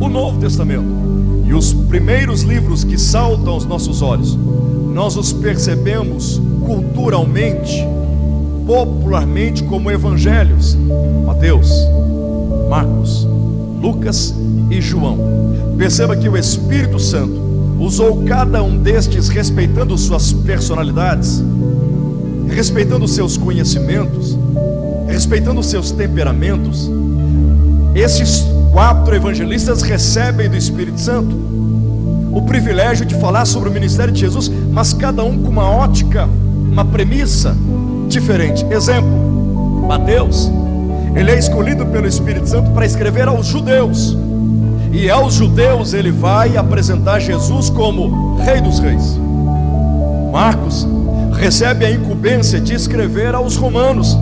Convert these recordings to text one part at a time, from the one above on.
o Novo Testamento. E os primeiros livros que saltam aos nossos olhos, nós os percebemos culturalmente, popularmente, como evangelhos: Mateus, Marcos, Lucas e João. Perceba que o Espírito Santo usou cada um destes respeitando suas personalidades, respeitando seus conhecimentos, respeitando seus temperamentos. Esses 4 evangelistas recebem do Espírito Santo o privilégio de falar sobre o ministério de Jesus, mas cada um com uma ótica, uma premissa diferente. Exemplo: Mateus, ele é escolhido pelo Espírito Santo para escrever aos judeus, e aos judeus ele vai apresentar Jesus como Rei dos Reis. Marcos recebe a incumbência de escrever aos romanos,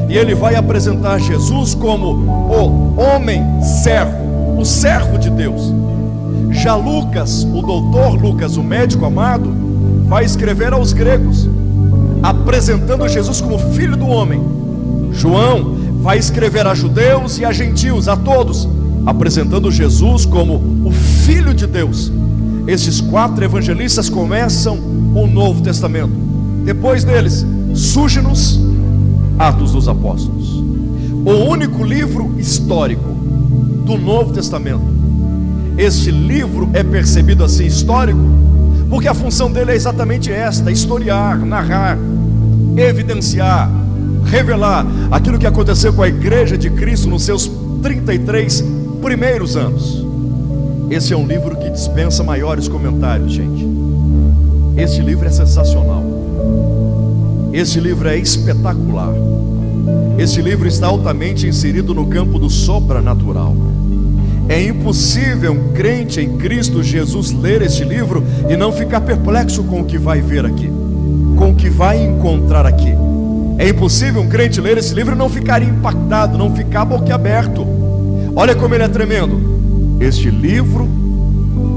e ele vai apresentar Jesus como o homem servo, o servo de Deus. Já Lucas, o doutor Lucas, o médico amado, vai escrever aos gregos, apresentando Jesus como filho do homem. João vai escrever a judeus e a gentios, a todos, apresentando Jesus como o Filho de Deus. Esses 4 evangelistas começam o Novo Testamento. Depois deles, surge-nos Atos dos Apóstolos, o único livro histórico do Novo Testamento. Este livro é percebido assim histórico, porque a função dele é exatamente esta: historiar, narrar, evidenciar, revelar aquilo que aconteceu com a igreja de Cristo nos seus 33 primeiros anos. Esse é um livro que dispensa maiores comentários, gente. Este livro é sensacional. Este livro é espetacular. Este livro está altamente inserido no campo do sobrenatural. É impossível um crente em Cristo Jesus ler este livro e não ficar perplexo com o que vai ver aqui, com o que vai encontrar aqui. É impossível um crente ler esse livro e não ficar impactado, não ficar boquiaberto. Olha como ele é tremendo. Este livro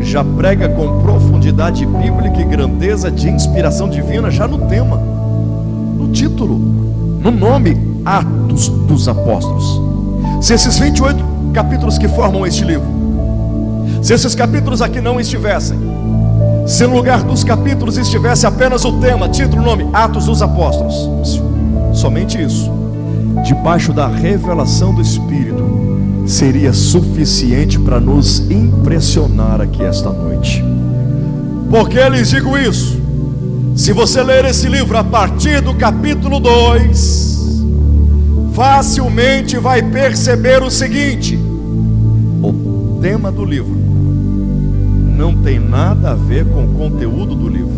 já prega com profundidade bíblica e grandeza de inspiração divina, já no tema, no título, no nome: Atos dos Apóstolos. Se esses 28 capítulos que formam este livro, se esses capítulos aqui não estivessem, se no lugar dos capítulos estivesse apenas o tema, título, nome: Atos dos Apóstolos, somente isso, debaixo da revelação do Espírito, seria suficiente para nos impressionar aqui esta noite. Por que lhes digo isso? Se você ler esse livro a partir do capítulo 2, facilmente vai perceber o seguinte: o tema do livro não tem nada a ver com o conteúdo do livro.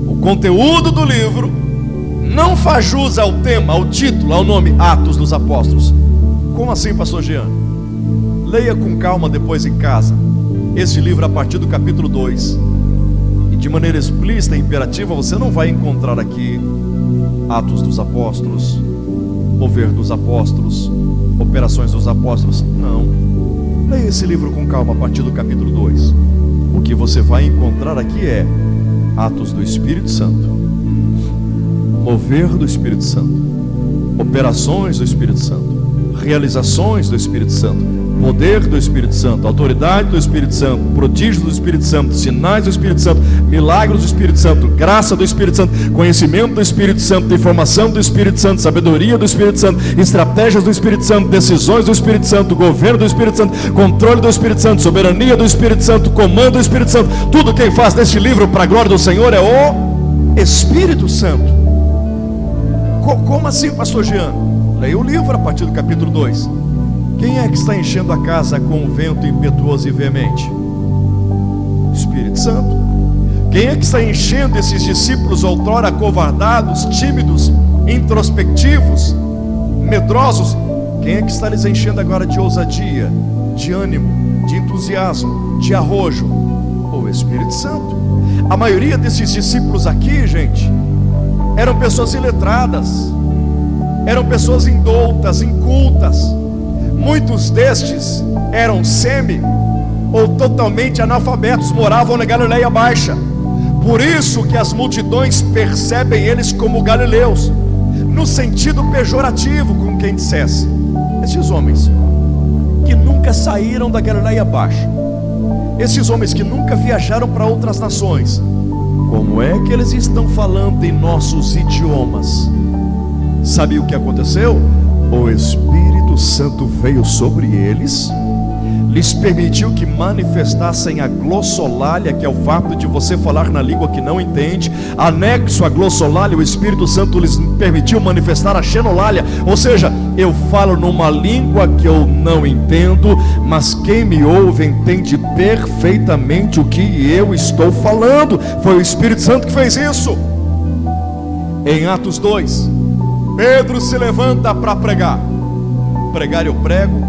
O conteúdo do livro não faz jus ao tema, ao título, ao nome: Atos dos Apóstolos. Como assim, pastor Jean? Leia com calma depois em casa este livro a partir do capítulo 2, e de maneira explícita e imperativa você não vai encontrar aqui Atos dos Apóstolos, mover dos apóstolos, operações dos apóstolos. Não. Leia esse livro com calma a partir do capítulo 2. O que você vai encontrar aqui é atos do Espírito Santo, mover do Espírito Santo, operações do Espírito Santo, realizações do Espírito Santo, poder do Espírito Santo, autoridade do Espírito Santo, prodígio do Espírito Santo, sinais do Espírito Santo, milagres do Espírito Santo, graça do Espírito Santo, conhecimento do Espírito Santo, informação do Espírito Santo, sabedoria do Espírito Santo, estratégias do Espírito Santo, decisões do Espírito Santo, governo do Espírito Santo, controle do Espírito Santo, soberania do Espírito Santo, comando do Espírito Santo. Tudo quem faz deste livro para a glória do Senhor é o Espírito Santo. Como assim, pastor Jean? Leia o livro a partir do capítulo 2. Quem é que está enchendo a casa com um vento impetuoso e veemente? Espírito Santo. Quem é que está enchendo esses discípulos outrora acovardados, tímidos, introspectivos, medrosos? Quem é que está lhes enchendo agora de ousadia, de ânimo, de entusiasmo, de arrojo? O Espírito Santo. A maioria desses discípulos aqui, gente, eram pessoas iletradas, eram pessoas indoutas, incultas. Muitos destes eram semi ou totalmente analfabetos, moravam na Galileia Baixa. Por isso que as multidões percebem eles como galileus, no sentido pejorativo, como quem dissesse: estes homens que nunca nunca saíram da Galileia Baixa, esses homens que nunca viajaram para outras nações, como é que eles estão falando em nossos idiomas? Sabe o que aconteceu? O Espírito Santo veio sobre eles, lhes permitiu que manifestassem a glossolalia, que é o fato de você falar na língua que não entende. Anexo à glossolalia, o Espírito Santo lhes permitiu manifestar a xenolalia, ou seja, eu falo numa língua que eu não entendo, mas quem me ouve entende perfeitamente o que eu estou falando. Foi o Espírito Santo que fez isso. Em Atos 2, Pedro se levanta para pregar. Pregar eu prego,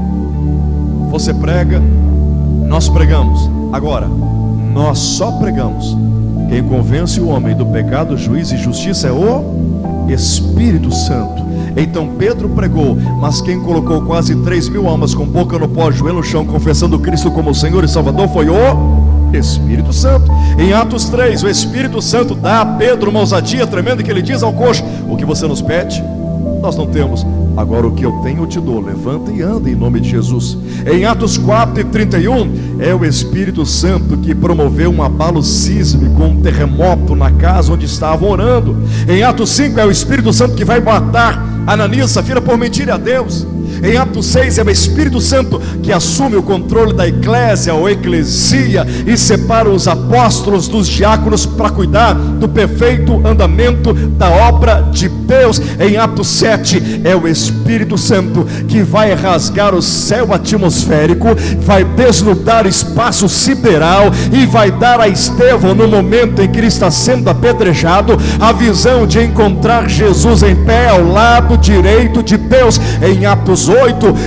você prega, nós pregamos. Agora, nós só pregamos. Quem convence o homem do pecado, juízo e justiça é o Espírito Santo. Então Pedro pregou, mas quem colocou quase 3.000 almas com boca no pó, joelho no chão, confessando Cristo como Senhor e Salvador, foi o Espírito Santo. Em Atos 3, o Espírito Santo dá a Pedro uma ousadia tremenda, que ele diz ao coxo: o que você nos pede, nós não temos. Agora o que eu tenho eu te dou, levanta e anda em nome de Jesus. Em Atos 4:31, é o Espírito Santo que promoveu um abalo sísmico, um terremoto na casa onde estavam orando. Em Atos 5, é o Espírito Santo que vai matar Ananias e Safira por mentir a Deus. Em Atos 6, é o Espírito Santo que assume o controle da eclésia ou eclesia e separa os apóstolos dos diáconos para cuidar do perfeito andamento da obra de Deus. Em Atos 7, é o Espírito Santo que vai rasgar o céu atmosférico, vai desnudar o espaço sideral e vai dar a Estevão, no momento em que ele está sendo apedrejado, a visão de encontrar Jesus em pé ao lado direito de Deus. Em Atos 8,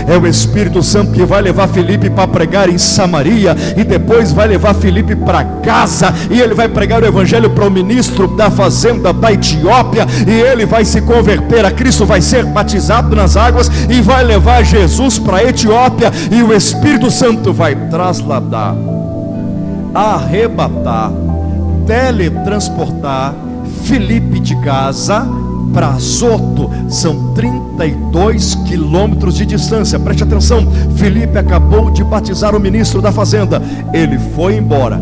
é o Espírito Santo que vai levar Filipe para pregar em Samaria, e depois vai levar Filipe para Gaza, e ele vai pregar o evangelho para o ministro da fazenda da Etiópia, e ele vai se converter a Cristo, vai ser batizado nas águas e vai levar Jesus para a Etiópia, e o Espírito Santo vai trasladar, arrebatar, teletransportar Filipe de Gaza para Azoto. São 32 quilômetros de distância. Preste atenção, Filipe acabou de batizar o ministro da fazenda, ele foi embora.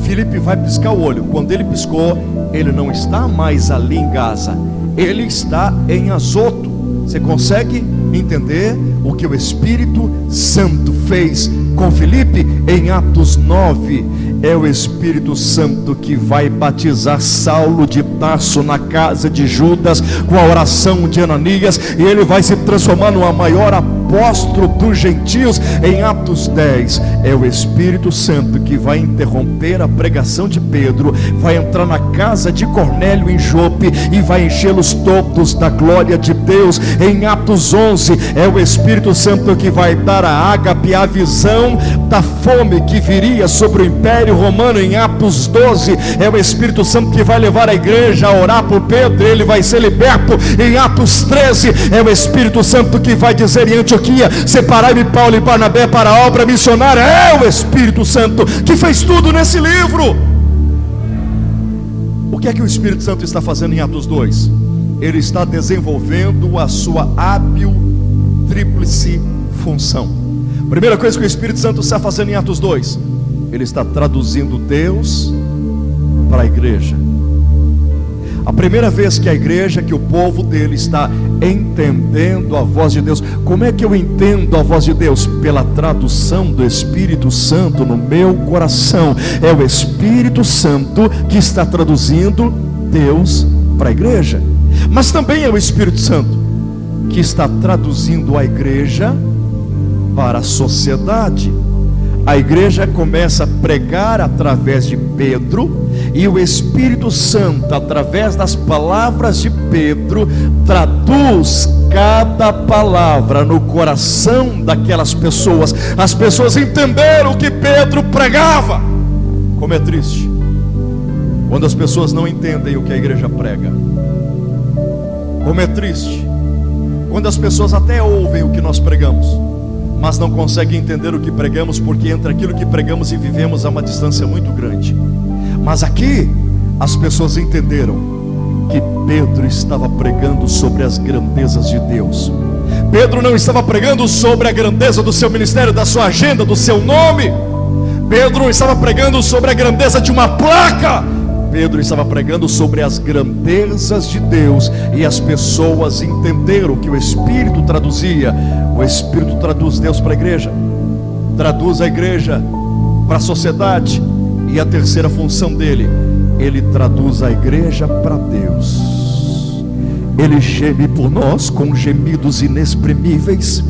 Filipe vai piscar o olho. Quando ele piscou, ele não está mais ali em Gaza, ele está em Azoto. Você consegue entender o que o Espírito Santo fez com Filipe? Em Atos 9, é o Espírito Santo que vai batizar Saulo de Tarso na casa de Judas com a oração de Ananias, e ele vai se transformar no maior apóstolo dos gentios. Em Atos 10, é o Espírito Santo que vai interromper a pregação de Pedro, vai entrar na casa de Cornélio em Jope e vai enchê-los todos da glória de Deus. Em Atos 11, é o Espírito Santo que vai dar a Ágape a visão da fome que viria sobre o Império Romano. Em Atos 12, é o Espírito Santo que vai levar a igreja a orar por Pedro, ele vai ser liberto. Em Atos 13, é o Espírito Santo que vai dizer em Antioquia: separai-me Paulo e Barnabé para a obra missionária. É o Espírito Santo que fez tudo nesse livro. O que é que o Espírito Santo está fazendo em Atos 2? Ele está desenvolvendo a sua hábil tríplice função. Primeira coisa que o Espírito Santo está fazendo em Atos 2, ele está traduzindo Deus para a igreja. A primeira vez que a igreja, que o povo dele está entendendo a voz de Deus. Como é que eu entendo a voz de Deus? Pela tradução do Espírito Santo no meu coração. É o Espírito Santo que está traduzindo Deus para a igreja. Mas também é o Espírito Santo que está traduzindo a igreja para a sociedade. A igreja começa a pregar através de Pedro, e o Espírito Santo, através das palavras de Pedro, traduz cada palavra no coração daquelas pessoas. As pessoas entenderam o que Pedro pregava. Como é triste quando as pessoas não entendem o que a igreja prega. Como é triste quando as pessoas até ouvem o que nós pregamos, mas não conseguem entender o que pregamos, porque entre aquilo que pregamos e vivemos há uma distância muito grande. Mas aqui as pessoas entenderam que Pedro estava pregando sobre as grandezas de Deus. Pedro não estava pregando sobre a grandeza do seu ministério, da sua agenda, do seu nome. Pedro não estava pregando sobre a grandeza de uma placa. Pedro estava pregando sobre as grandezas de Deus. E as pessoas entenderam que o Espírito traduzia. O Espírito traduz Deus para a igreja, traduz a igreja para a sociedade. E a terceira função dele, ele traduz a igreja para Deus. Ele geme por nós com gemidos inexprimíveis,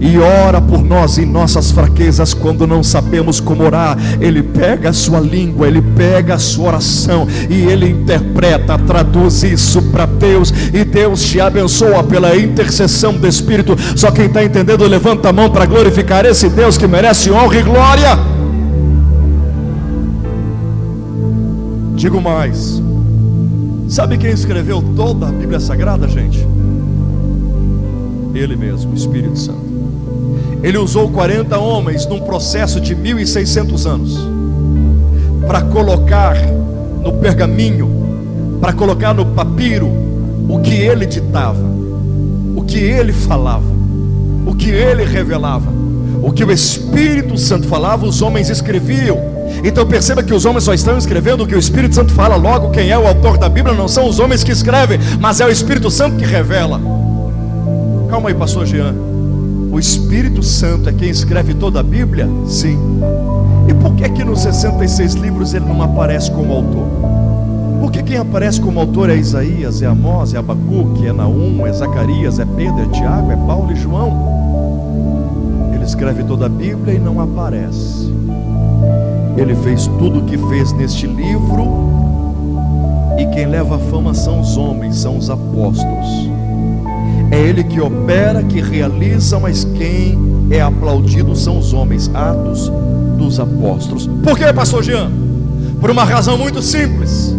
e ora por nós em nossas fraquezas, quando não sabemos como orar. Ele pega a sua língua, ele pega a sua oração, e ele interpreta, traduz isso para Deus. E Deus te abençoa pela intercessão do Espírito. Só quem está entendendo, levanta a mão para glorificar esse Deus que merece honra e glória. Digo mais, sabe quem escreveu toda a Bíblia Sagrada, gente? Ele mesmo, o Espírito Santo. Ele usou 40 homens num processo de 1600 anos para colocar no pergaminho, para colocar no papiro o que ele ditava, o que ele falava, o que ele revelava. O que o Espírito Santo falava, os homens escreviam. Então perceba que os homens só estão escrevendo o que o Espírito Santo fala. Logo, quem é o autor da Bíblia não são os homens que escrevem, mas é o Espírito Santo que revela. Calma aí, pastor Jean. O Espírito Santo é quem escreve toda a Bíblia? Sim. E por que nos 66 livros ele não aparece como autor? Porque quem aparece como autor é Isaías, é Amós, é Abacuque, é Naum, é Zacarias, é Pedro, é Tiago, é Paulo e João. Ele escreve toda a Bíblia e não aparece. Ele fez tudo o que fez neste livro, e quem leva a fama são os homens, são os apóstolos. É ele que opera, que realiza, mas quem é aplaudido são os homens. Atos dos Apóstolos. Por que, pastor Jean? Por uma razão muito simples.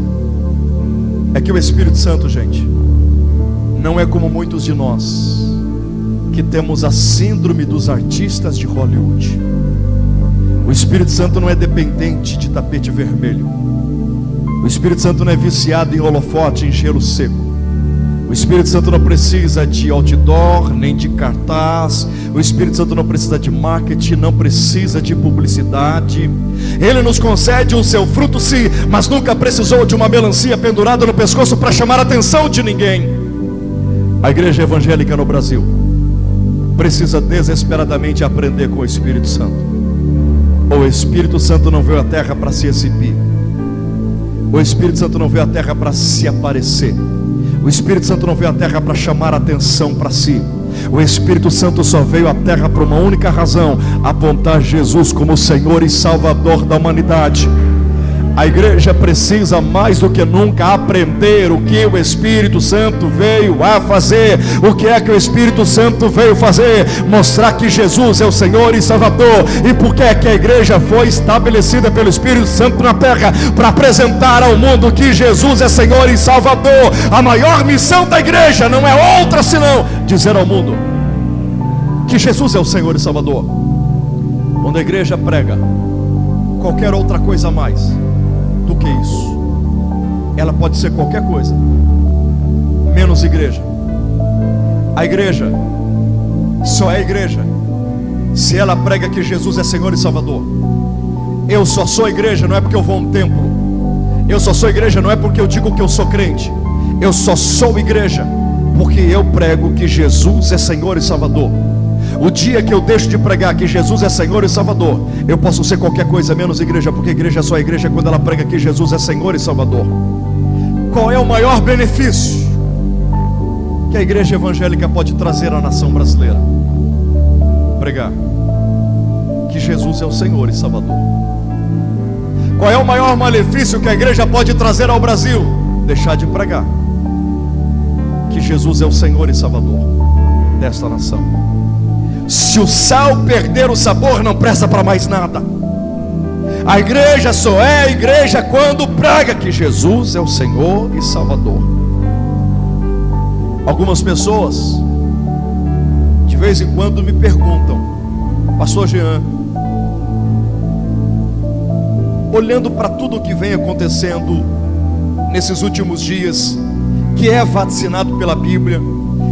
É que o Espírito Santo, gente, não é como muitos de nós que temos a síndrome dos artistas de Hollywood. O Espírito Santo não é dependente de tapete vermelho. O Espírito Santo não é viciado em holofote, em gelo seco. O Espírito Santo não precisa de outdoor, nem de cartaz. O Espírito Santo não precisa de marketing, não precisa de publicidade. Ele nos concede o seu fruto, sim, mas nunca precisou de uma melancia pendurada no pescoço para chamar a atenção de ninguém. A igreja evangélica no Brasil precisa desesperadamente aprender com o Espírito Santo. O Espírito Santo não veio à terra para se exibir. O Espírito Santo não veio à terra para se aparecer. O Espírito Santo não veio à terra para chamar a atenção para si. O Espírito Santo só veio à terra por uma única razão: apontar Jesus como Senhor e Salvador da humanidade. A igreja precisa mais do que nunca aprender o que o Espírito Santo veio a fazer. O que é que o Espírito Santo veio fazer? Mostrar que Jesus é o Senhor e Salvador. E por que é que a igreja foi estabelecida pelo Espírito Santo na terra? Para apresentar ao mundo que Jesus é Senhor e Salvador. A maior missão da igreja não é outra senão dizer ao mundo que Jesus é o Senhor e Salvador. Quando a igreja prega qualquer outra coisa a mais do que isso, ela pode ser qualquer coisa menos igreja. A igreja só é igreja se ela prega que Jesus é Senhor e Salvador. Eu só sou igreja não é porque eu vou a um templo. Eu só sou igreja não é porque eu digo que eu sou crente. Eu só sou igreja porque eu prego que Jesus é Senhor e Salvador. O dia que eu deixo de pregar que Jesus é Senhor e Salvador, eu posso ser qualquer coisa menos igreja, porque a igreja é só a igreja quando ela prega que Jesus é Senhor e Salvador. Qual é o maior benefício que a igreja evangélica pode trazer à nação brasileira? Pregar que Jesus é o Senhor e Salvador. Qual é o maior malefício que a igreja pode trazer ao Brasil? Deixar de pregar que Jesus é o Senhor e Salvador desta nação. Se o sal perder o sabor, não presta para mais nada. A igreja só é igreja quando prega que Jesus é o Senhor e Salvador. Algumas pessoas de vez em quando me perguntam: pastor Jean, olhando para tudo o que vem acontecendo nesses últimos dias, que é vacinado pela Bíblia,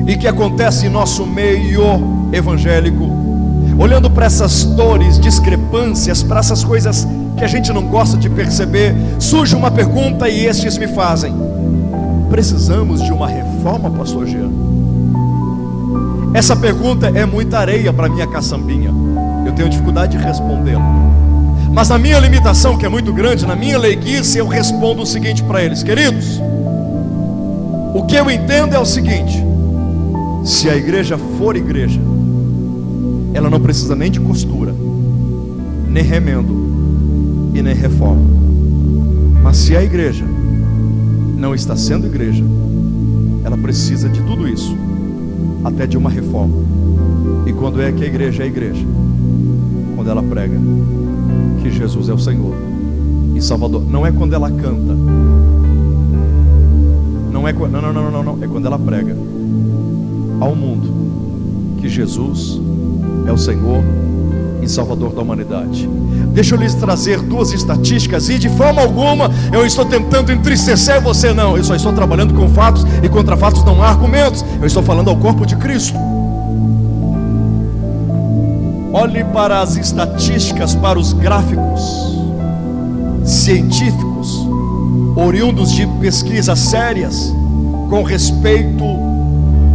e que acontece em nosso meio evangélico, olhando para essas dores, discrepâncias, para essas coisas que a gente não gosta de perceber, surge uma pergunta e estes me fazem: precisamos de uma reforma, pastor Jean? Essa pergunta é muita areia para minha caçambinha, eu tenho dificuldade de respondê-la, mas na minha limitação, que é muito grande, na minha leiguice, eu respondo o seguinte para eles: queridos, o que eu entendo é o seguinte: se a igreja for igreja, ela não precisa nem de costura, nem remendo e nem reforma. Mas se a igreja não está sendo igreja, ela precisa de tudo isso, até de uma reforma. E quando é que a igreja é igreja? Quando ela prega que Jesus é o Senhor e Salvador. Não é quando ela canta, não, é quando ela prega ao mundo que Jesus é o Senhor e Salvador da humanidade. Deixa eu lhes trazer duas estatísticas, e de forma alguma eu estou tentando entristecer você, não. Eu só estou trabalhando com fatos, e contra fatos não há argumentos. Eu estou falando ao corpo de Cristo. Olhe para as estatísticas, para os gráficos científicos, oriundos de pesquisas sérias, com respeito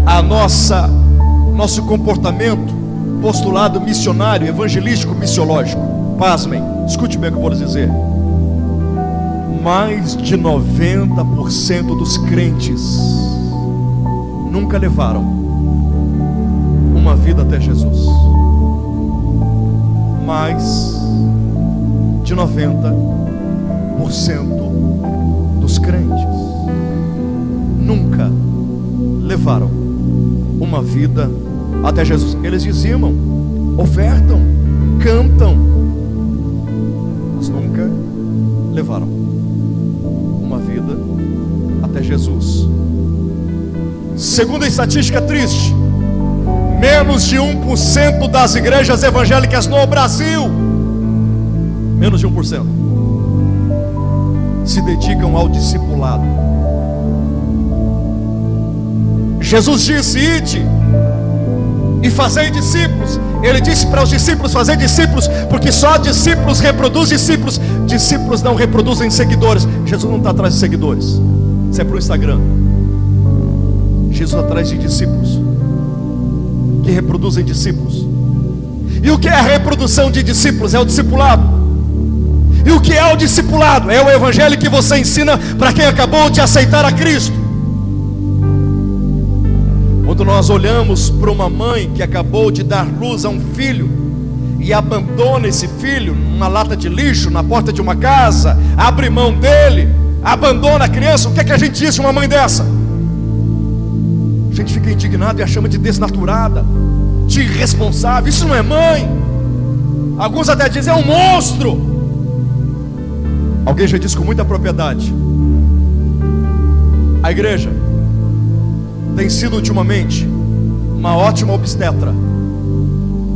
a nosso comportamento, postulado missionário, evangelístico, missiológico. Pasmem, escute bem o que eu vou lhes dizer. Mais de 90% dos crentes nunca levaram uma vida até Jesus. Mais de 90% dos crentes nunca levaram uma vida até Jesus. Eles dizimam, ofertam, cantam, mas nunca levaram uma vida até Jesus. Segunda estatística triste: menos de 1% das igrejas evangélicas no Brasil, menos de 1%, se dedicam ao discipulado. Jesus disse: ide e fazei discípulos. Ele disse para os discípulos: fazei discípulos, porque só discípulos reproduzem discípulos. Discípulos não reproduzem seguidores. Jesus não está atrás de seguidores, isso é para o Instagram. Jesus está atrás de discípulos que reproduzem discípulos. E o que é a reprodução de discípulos? É o discipulado. E o que é o discipulado? É o evangelho que você ensina para quem acabou de aceitar a Cristo. Quando nós olhamos para uma mãe que acabou de dar luz a um filho e abandona esse filho numa lata de lixo, na porta de uma casa, abre mão dele, abandona a criança, o que é que a gente diz de uma mãe dessa? A gente fica indignado e a chama de desnaturada, de irresponsável. Isso não é mãe. Alguns até dizem: é um monstro. Alguém já disse com muita propriedade: a igreja tem sido ultimamente uma ótima obstetra,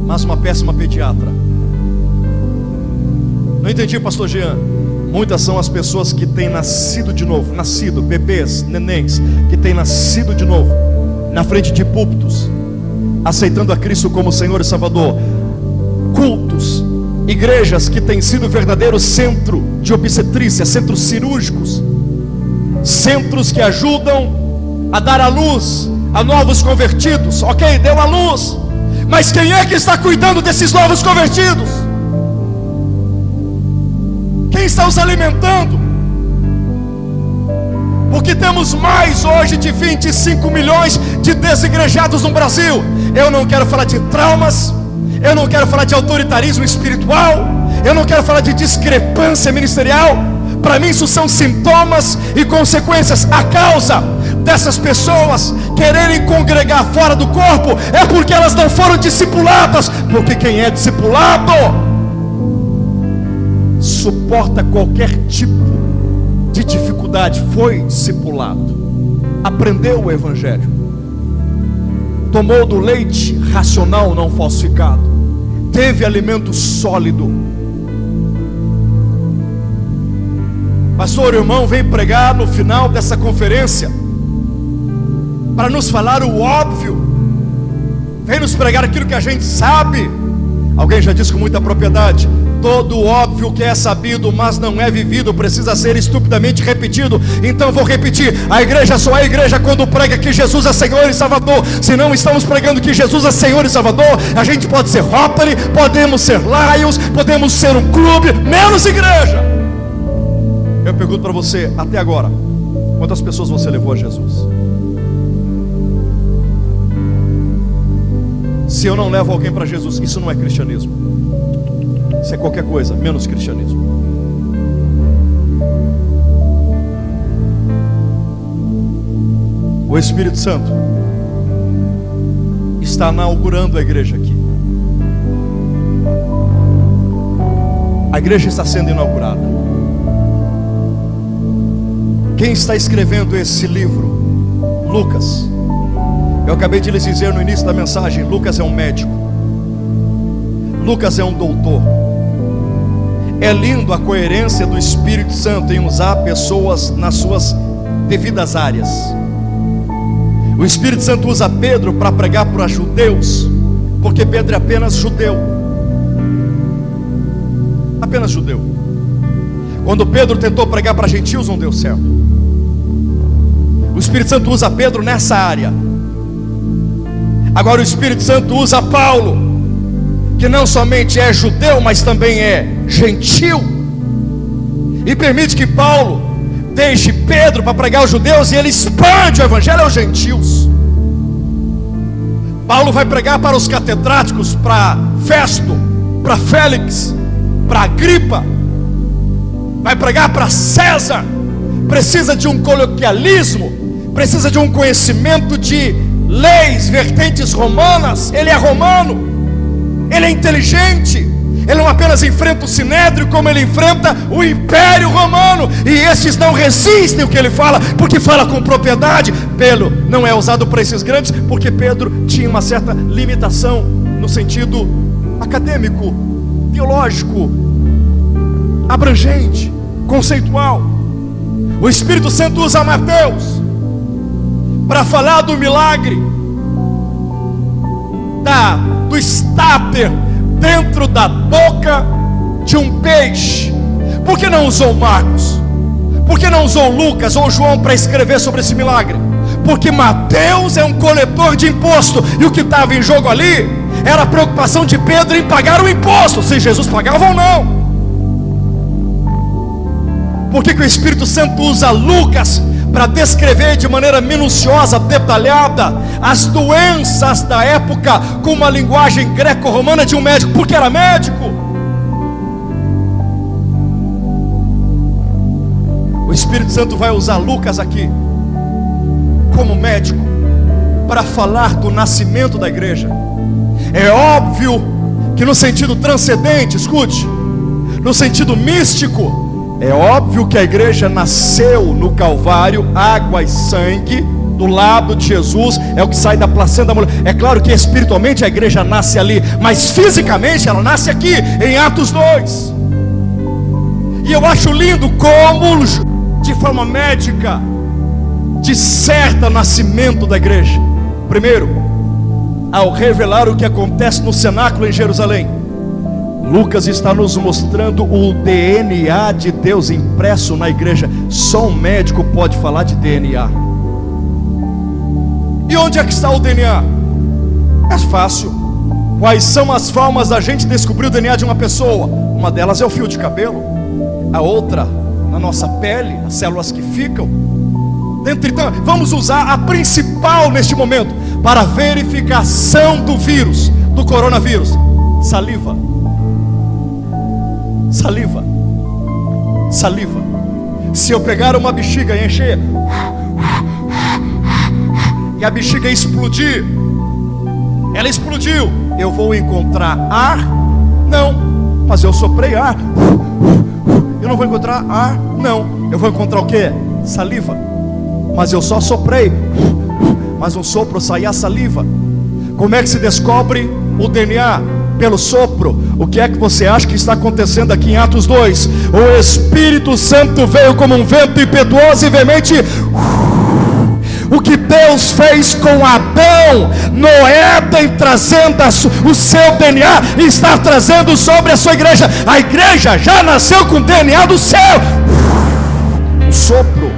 mas uma péssima pediatra. Não entendi, pastor Jean. Muitas são as pessoas que têm nascido de novo, bebês, nenéns, que têm nascido de novo, na frente de púlpitos, aceitando a Cristo como Senhor e Salvador. Cultos, igrejas que têm sido verdadeiro centro de obstetrícia, centros cirúrgicos, centros que ajudam a dar a luz a novos convertidos. Ok, deu a luz, mas quem é que está cuidando desses novos convertidos? Quem está os alimentando? Porque temos mais hoje de 25 milhões de desigrejados no Brasil. Eu não quero falar de traumas, eu não quero falar de autoritarismo espiritual, eu não quero falar de discrepância ministerial. Para mim isso são sintomas e consequências. A causa dessas pessoas quererem congregar fora do corpo é porque elas não foram discipuladas. Porque quem é discipulado suporta qualquer tipo de dificuldade. Foi discipulado, aprendeu o evangelho, tomou do leite racional não falsificado, teve alimento sólido. Pastor, o irmão vem pregar no final dessa conferência para nos falar o óbvio, vem nos pregar aquilo que a gente sabe. Alguém já disse com muita propriedade: todo óbvio que é sabido, mas não é vivido, precisa ser estupidamente repetido. Então vou repetir: a igreja só é igreja quando prega que Jesus é Senhor e Salvador. Se não estamos pregando que Jesus é Senhor e Salvador, a gente pode ser Rotary, podemos ser Lions, podemos ser um clube, menos igreja. Eu pergunto para você, até agora, quantas pessoas você levou a Jesus? Se eu não levo alguém para Jesus, isso não é cristianismo. Isso é qualquer coisa, menos cristianismo. O Espírito Santo está inaugurando a igreja aqui. A igreja está sendo inaugurada. Quem está escrevendo esse livro? Lucas. Eu acabei de lhes dizer no início da mensagem: Lucas é um médico, Lucas é um doutor. É lindo a coerência do Espírito Santo em usar pessoas nas suas devidas áreas. O Espírito Santo usa Pedro para pregar para judeus, porque Pedro é apenas judeu. Apenas judeu. Quando Pedro tentou pregar para gentios, não deu certo. O Espírito Santo usa Pedro nessa área. Agora o Espírito Santo usa Paulo, que não somente é judeu, mas também é gentil, e permite que Paulo deixe Pedro para pregar aos judeus, e ele expande o evangelho aos gentios. Paulo vai pregar para os catedráticos, para Festo, para Félix, para Agripa, vai pregar para César. Precisa de um coloquialismo, precisa de um conhecimento de leis, vertentes romanas. Ele é romano, ele é inteligente, ele não apenas enfrenta o sinédrio, como ele enfrenta o império romano, e estes não resistem o que ele fala, porque fala com propriedade. Pedro não é usado para esses grandes, porque Pedro tinha uma certa limitação no sentido acadêmico, teológico, abrangente, conceitual. O Espírito Santo usa Mateus para falar do milagre do estáter dentro da boca de um peixe. Por que não usou Marcos? Por que não usou Lucas ou João para escrever sobre esse milagre? Porque Mateus é um coletor de imposto, e o que estava em jogo ali era a preocupação de Pedro em pagar o imposto, se Jesus pagava ou não. Por que o Espírito Santo usa Lucas para descrever de maneira minuciosa, detalhada, as doenças da época, com uma linguagem greco-romana de um médico? Porque era médico. O Espírito Santo vai usar Lucas aqui como médico para falar do nascimento da igreja. É óbvio que no sentido transcendente, escute, no sentido místico, é óbvio que a igreja nasceu no Calvário, água e sangue, do lado de Jesus, é o que sai da placenta da mulher. É claro que espiritualmente a igreja nasce ali, mas fisicamente ela nasce aqui, em Atos 2. E eu acho lindo como, de forma médica, disserta o nascimento da igreja. Primeiro, ao revelar o que acontece no cenáculo em Jerusalém, Lucas está nos mostrando o DNA de Deus impresso na igreja. Só um médico pode falar de DNA. E onde é que está o DNA? É fácil. Quais são as formas da gente descobrir o DNA de uma pessoa? Uma delas é o fio de cabelo, a outra na nossa pele, as células que ficam. Então, vamos usar a principal neste momento para verificação do vírus, do coronavírus: saliva. Saliva. Saliva. Se eu pegar uma bexiga e encher, e a bexiga explodir, ela explodiu, eu vou encontrar ar? Não. Mas eu soprei ar. Eu não vou encontrar ar? Não. Eu vou encontrar o quê? Saliva. Mas eu só soprei, mas no sopro saía a saliva. Como é que se descobre o DNA? Pelo sopro. O que é que você acha que está acontecendo aqui em Atos 2? O Espírito Santo veio como um vento impetuoso e veemente, O que Deus fez com Adão no Éden, trazendo o seu DNA, está trazendo sobre a sua igreja. A igreja já nasceu com o DNA do céu. Sopro.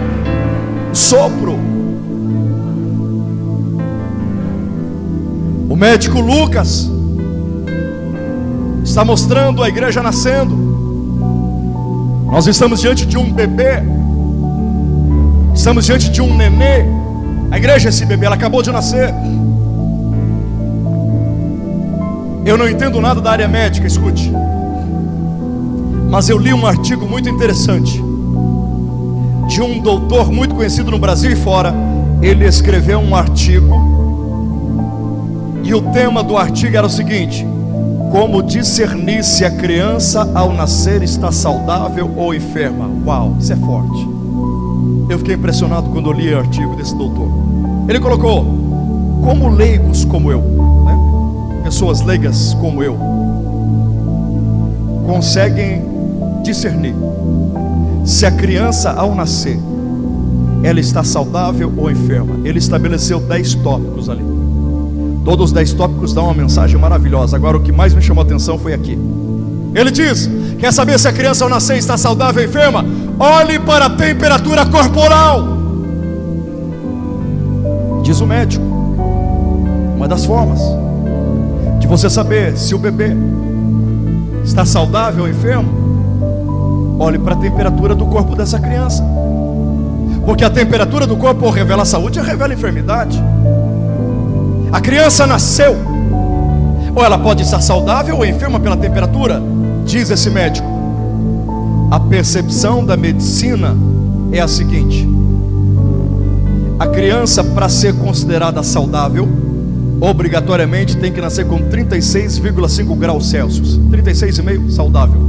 O médico Lucas está mostrando a igreja nascendo. Nós estamos diante de um bebê, estamos diante de um nenê. A igreja é esse bebê, ela acabou de nascer. Eu não entendo nada da área médica, escute, mas eu li um artigo muito interessante de um doutor muito conhecido no Brasil e fora. Ele escreveu um artigo e o tema do artigo era o seguinte: como discernir se a criança ao nascer está saudável ou enferma. Uau, isso é forte. Eu fiquei impressionado quando eu li o artigo desse doutor. Ele colocou: como leigos como eu, né? Pessoas leigas como eu, conseguem discernir se a criança ao nascer ela está saudável ou enferma. Ele estabeleceu 10 tópicos ali. Todos os 10 tópicos dão uma mensagem maravilhosa. Agora o que mais me chamou a atenção foi aqui. Ele diz: quer saber se a criança ao nascer está saudável ou enferma? Olhe para a temperatura corporal. Diz o médico, uma das formas de você saber se o bebê está saudável ou enfermo, olhe para a temperatura do corpo dessa criança. Porque a temperatura do corpo ou revela a saúde ou revela a enfermidade. A criança nasceu, ou ela pode estar saudável ou enferma pela temperatura. Diz esse médico: a percepção da medicina é a seguinte: a criança, para ser considerada saudável, obrigatoriamente tem que nascer com 36,5 graus Celsius. 36,5 saudável.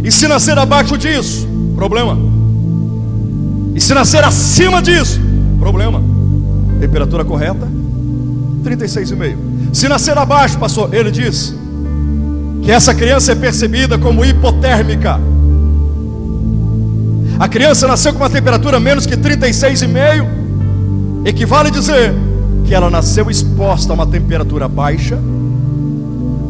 E se nascer abaixo disso, problema. E se nascer acima disso, problema. Temperatura correta, 36,5. Se nascer abaixo, pastor, ele diz que essa criança é percebida como hipotérmica. A criança nasceu com uma temperatura menos que 36,5, equivale a dizer que ela nasceu exposta a uma temperatura baixa.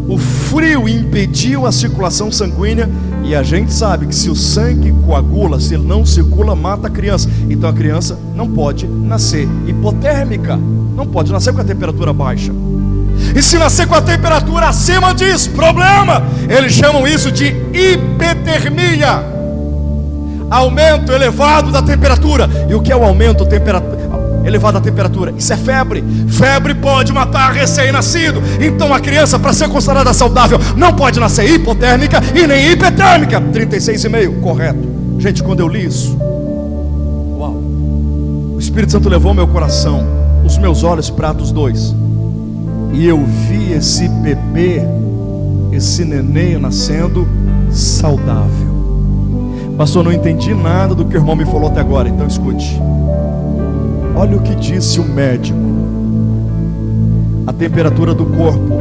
O frio impediu a circulação sanguínea, e a gente sabe que se o sangue coagula, se ele não circula, mata a criança. Então a criança não pode nascer hipotérmica, não pode nascer com a temperatura baixa. E se nascer com a temperatura acima disso, problema. Eles chamam isso de hipertermia, aumento elevado da temperatura. E o que é o aumento elevado da temperatura? Isso é febre. Febre pode matar recém-nascido. Então a criança, para ser considerada saudável, não pode nascer hipotérmica e nem hipertérmica. 36,5, correto. Gente, quando eu li isso, uau, o Espírito Santo levou meu coração, os meus olhos para Atos 2, e eu vi esse bebê, esse neném nascendo saudável. Pastor, não entendi nada do que o irmão me falou até agora, então escute. Olha o que disse o médico: a temperatura do corpo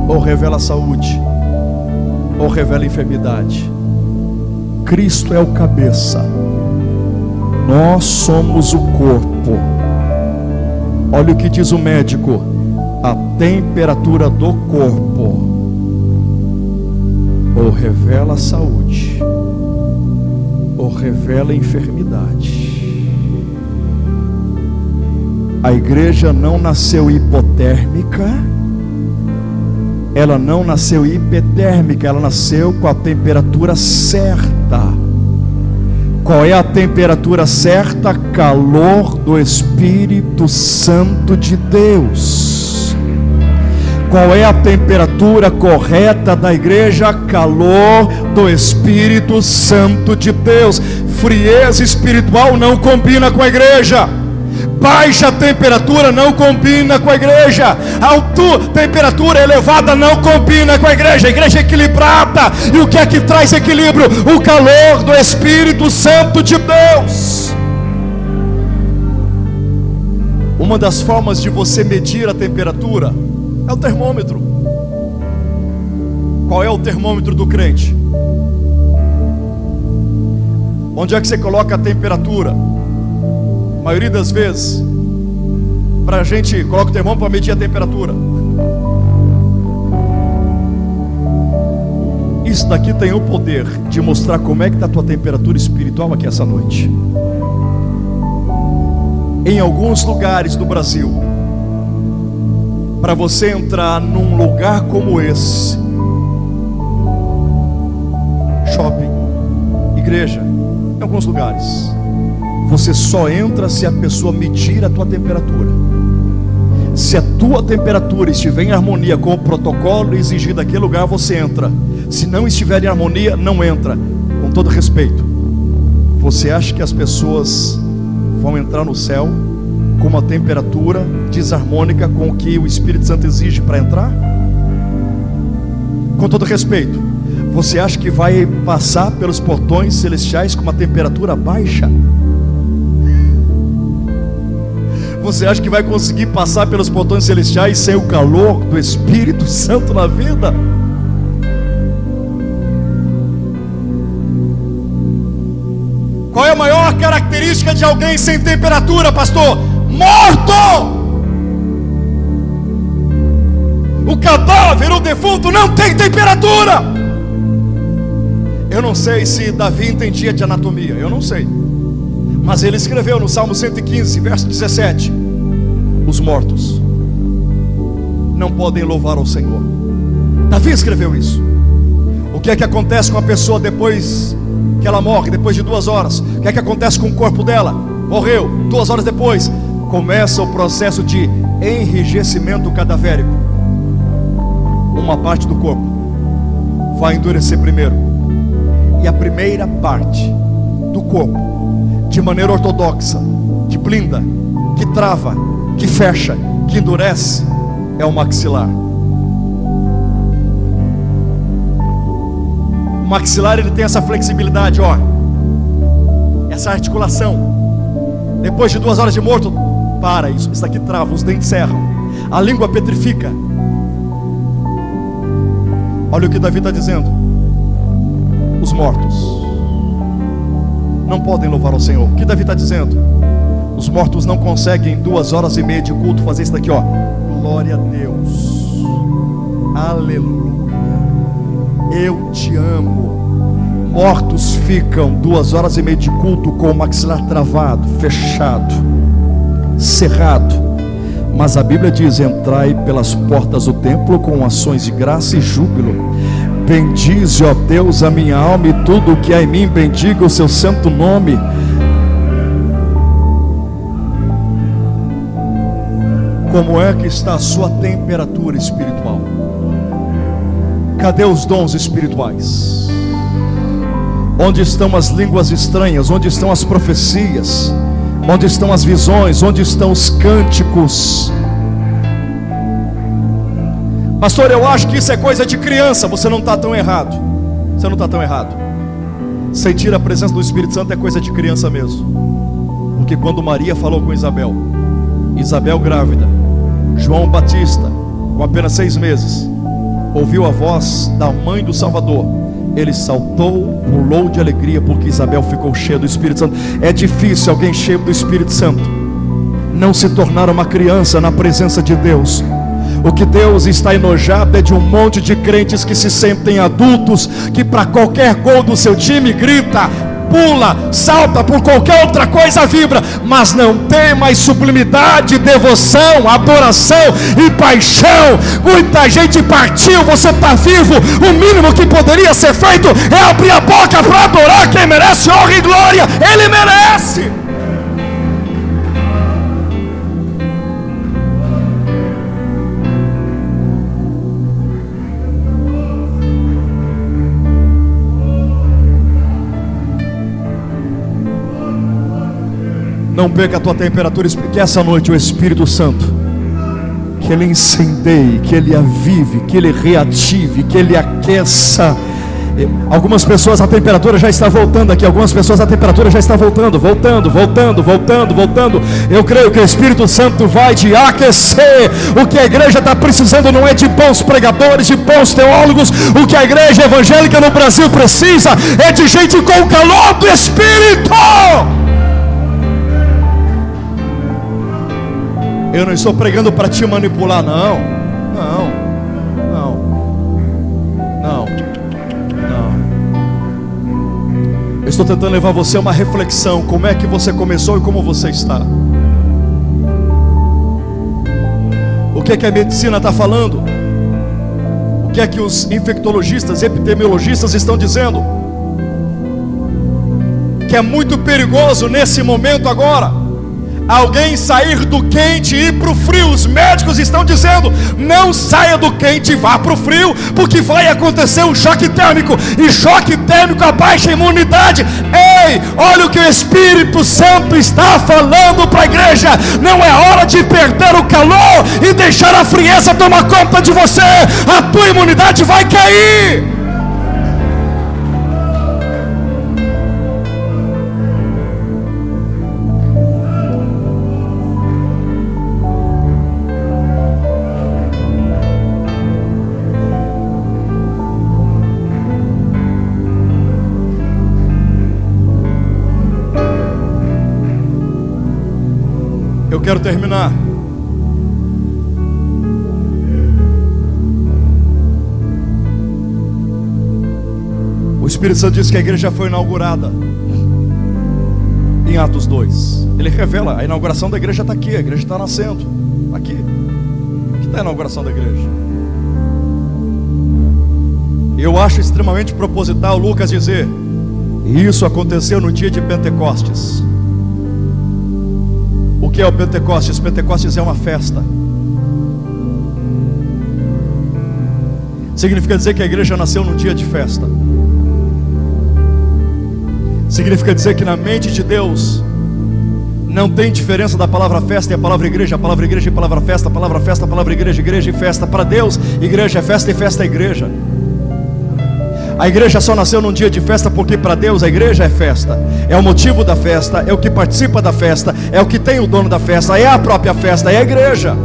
ou revela a saúde ou revela a enfermidade. Cristo é o cabeça, nós somos o corpo. Olha o que diz o médico: a temperatura do corpo ou revela a saúde ou revela a enfermidade. A igreja não nasceu hipotérmica, ela não nasceu hipertérmica, ela nasceu com a temperatura certa. Qual é a temperatura certa? Calor do Espírito Santo de Deus. Qual é a temperatura correta da igreja? Calor do Espírito Santo de Deus. Frieza espiritual não combina com a igreja. Baixa temperatura não combina com a igreja. Temperatura elevada não combina com a igreja. A igreja é equilibrada. E o que é que traz equilíbrio? O calor do Espírito Santo de Deus. Uma das formas de você medir a temperatura é o termômetro. Qual é o termômetro do crente? Onde é que você coloca a temperatura? maioria das vezes, para a gente, coloca o termômetro para medir a temperatura. Isso daqui tem o poder de mostrar como é que está a tua temperatura espiritual aqui essa noite. Em alguns lugares do Brasil, para você entrar num lugar como esse, shopping, igreja, em alguns lugares, você só entra se a pessoa medir a tua temperatura. Se a tua temperatura estiver em harmonia com o protocolo exigido daquele lugar, você entra. Se não estiver em harmonia, não entra. Com todo respeito, você acha que as pessoas vão entrar no céu com uma temperatura desarmônica com o que o Espírito Santo exige para entrar? Com todo respeito, você acha que vai passar pelos portões celestiais com uma temperatura baixa? Você acha que vai conseguir passar pelos portões celestiais sem o calor do Espírito Santo na vida? Qual é a maior característica de alguém sem temperatura, pastor? Morto! O cadáver, o defunto não tem temperatura. Eu não sei se Davi entendia de anatomia, eu não sei, mas ele escreveu no Salmo 115, verso 17: os mortos não podem louvar ao Senhor. Davi escreveu isso. O que é que acontece com a pessoa depois que ela morre, depois de 2 horas? O que é que acontece com o corpo dela? Morreu, 2 horas depois começa o processo de enrijecimento cadavérico. Uma parte do corpo vai endurecer primeiro, e a primeira parte do corpo, de maneira ortodoxa, que blinda, que trava, que fecha, que endurece, é o maxilar. O maxilar, ele tem essa flexibilidade, ó, essa articulação. Depois de 2 horas de morto, para isso daqui trava, os dentes cerram, a língua petrifica. Olha o que Davi está dizendo: os mortos não podem louvar ao Senhor. O que Davi está dizendo? Os mortos não conseguem em 2 horas e meia de culto fazer isso daqui, ó. Glória a Deus, aleluia, eu te amo. Mortos ficam 2 horas e meia de culto com o maxilar travado, fechado, cerrado. Mas a Bíblia diz: entrai pelas portas do templo com ações de graça e júbilo. Bendize, ó Deus, a minha alma, e tudo o que há em mim, bendiga o seu santo nome. Como é que está a sua temperatura espiritual? Cadê os dons espirituais? Onde estão as línguas estranhas? Onde estão as profecias? Onde estão as visões? Onde estão os cânticos? Pastor, eu acho que isso é coisa de criança. Você não está tão errado. Você não está tão errado. Sentir a presença do Espírito Santo é coisa de criança mesmo. Porque quando Maria falou com Isabel, Isabel grávida, João Batista com apenas 6 meses, ouviu a voz da mãe do Salvador, ele saltou, pulou de alegria, porque Isabel ficou cheia do Espírito Santo. É difícil alguém cheio do Espírito Santo não se tornar uma criança na presença de Deus. O que Deus está enojado é de um monte de crentes que se sentem adultos, que para qualquer gol do seu time grita, pula, salta, por qualquer outra coisa vibra, mas não tem mais sublimidade, devoção, adoração e paixão. Muita gente partiu, você está vivo. O mínimo que poderia ser feito é abrir a boca para adorar quem merece honra e glória. Ele merece. Não perca a tua temperatura, que essa noite o Espírito Santo, que Ele incendeie, que Ele avive, que Ele reative, que Ele aqueça. Algumas pessoas a temperatura já está voltando aqui. Algumas pessoas a temperatura já está voltando. Eu creio que o Espírito Santo vai te aquecer. O que a igreja está precisando não é de bons pregadores, de bons teólogos. O que a igreja evangélica no Brasil precisa é de gente com o calor do Espírito. Eu não estou pregando para te manipular, não. Eu estou tentando levar você a uma reflexão. Como é que você começou e como você está. O que é que a medicina está falando? O que é que os infectologistas, epidemiologistas estão dizendo? Que é muito perigoso nesse momento agora alguém sair do quente e ir para o frio. Os médicos estão dizendo: não saia do quente e vá para o frio, porque vai acontecer um choque térmico, e choque térmico abaixa a imunidade. Ei, olha o que o Espírito Santo está falando para a igreja: não é hora de perder o calor e deixar a frieza tomar conta de você. A tua imunidade vai cair. Eu quero terminar. O Espírito Santo diz que a igreja foi inaugurada em Atos 2. Ele revela: a inauguração da igreja está aqui, a igreja está nascendo. Aqui. Aqui está a inauguração da igreja. Eu acho extremamente proposital Lucas dizer: isso aconteceu no dia de Pentecostes. O que é o Pentecostes? Pentecostes é uma festa. Significa dizer que a igreja nasceu num dia de festa. Significa dizer que na mente de Deus não tem diferença da palavra festa e a palavra igreja. A palavra igreja e a palavra festa, a palavra festa, a palavra igreja, igreja e festa. Para Deus, igreja é festa e festa é igreja. A igreja só nasceu num dia de festa porque para Deus a igreja é festa. É o motivo da festa, é o que participa da festa, é o que tem o dono da festa, é a própria festa, é a igreja.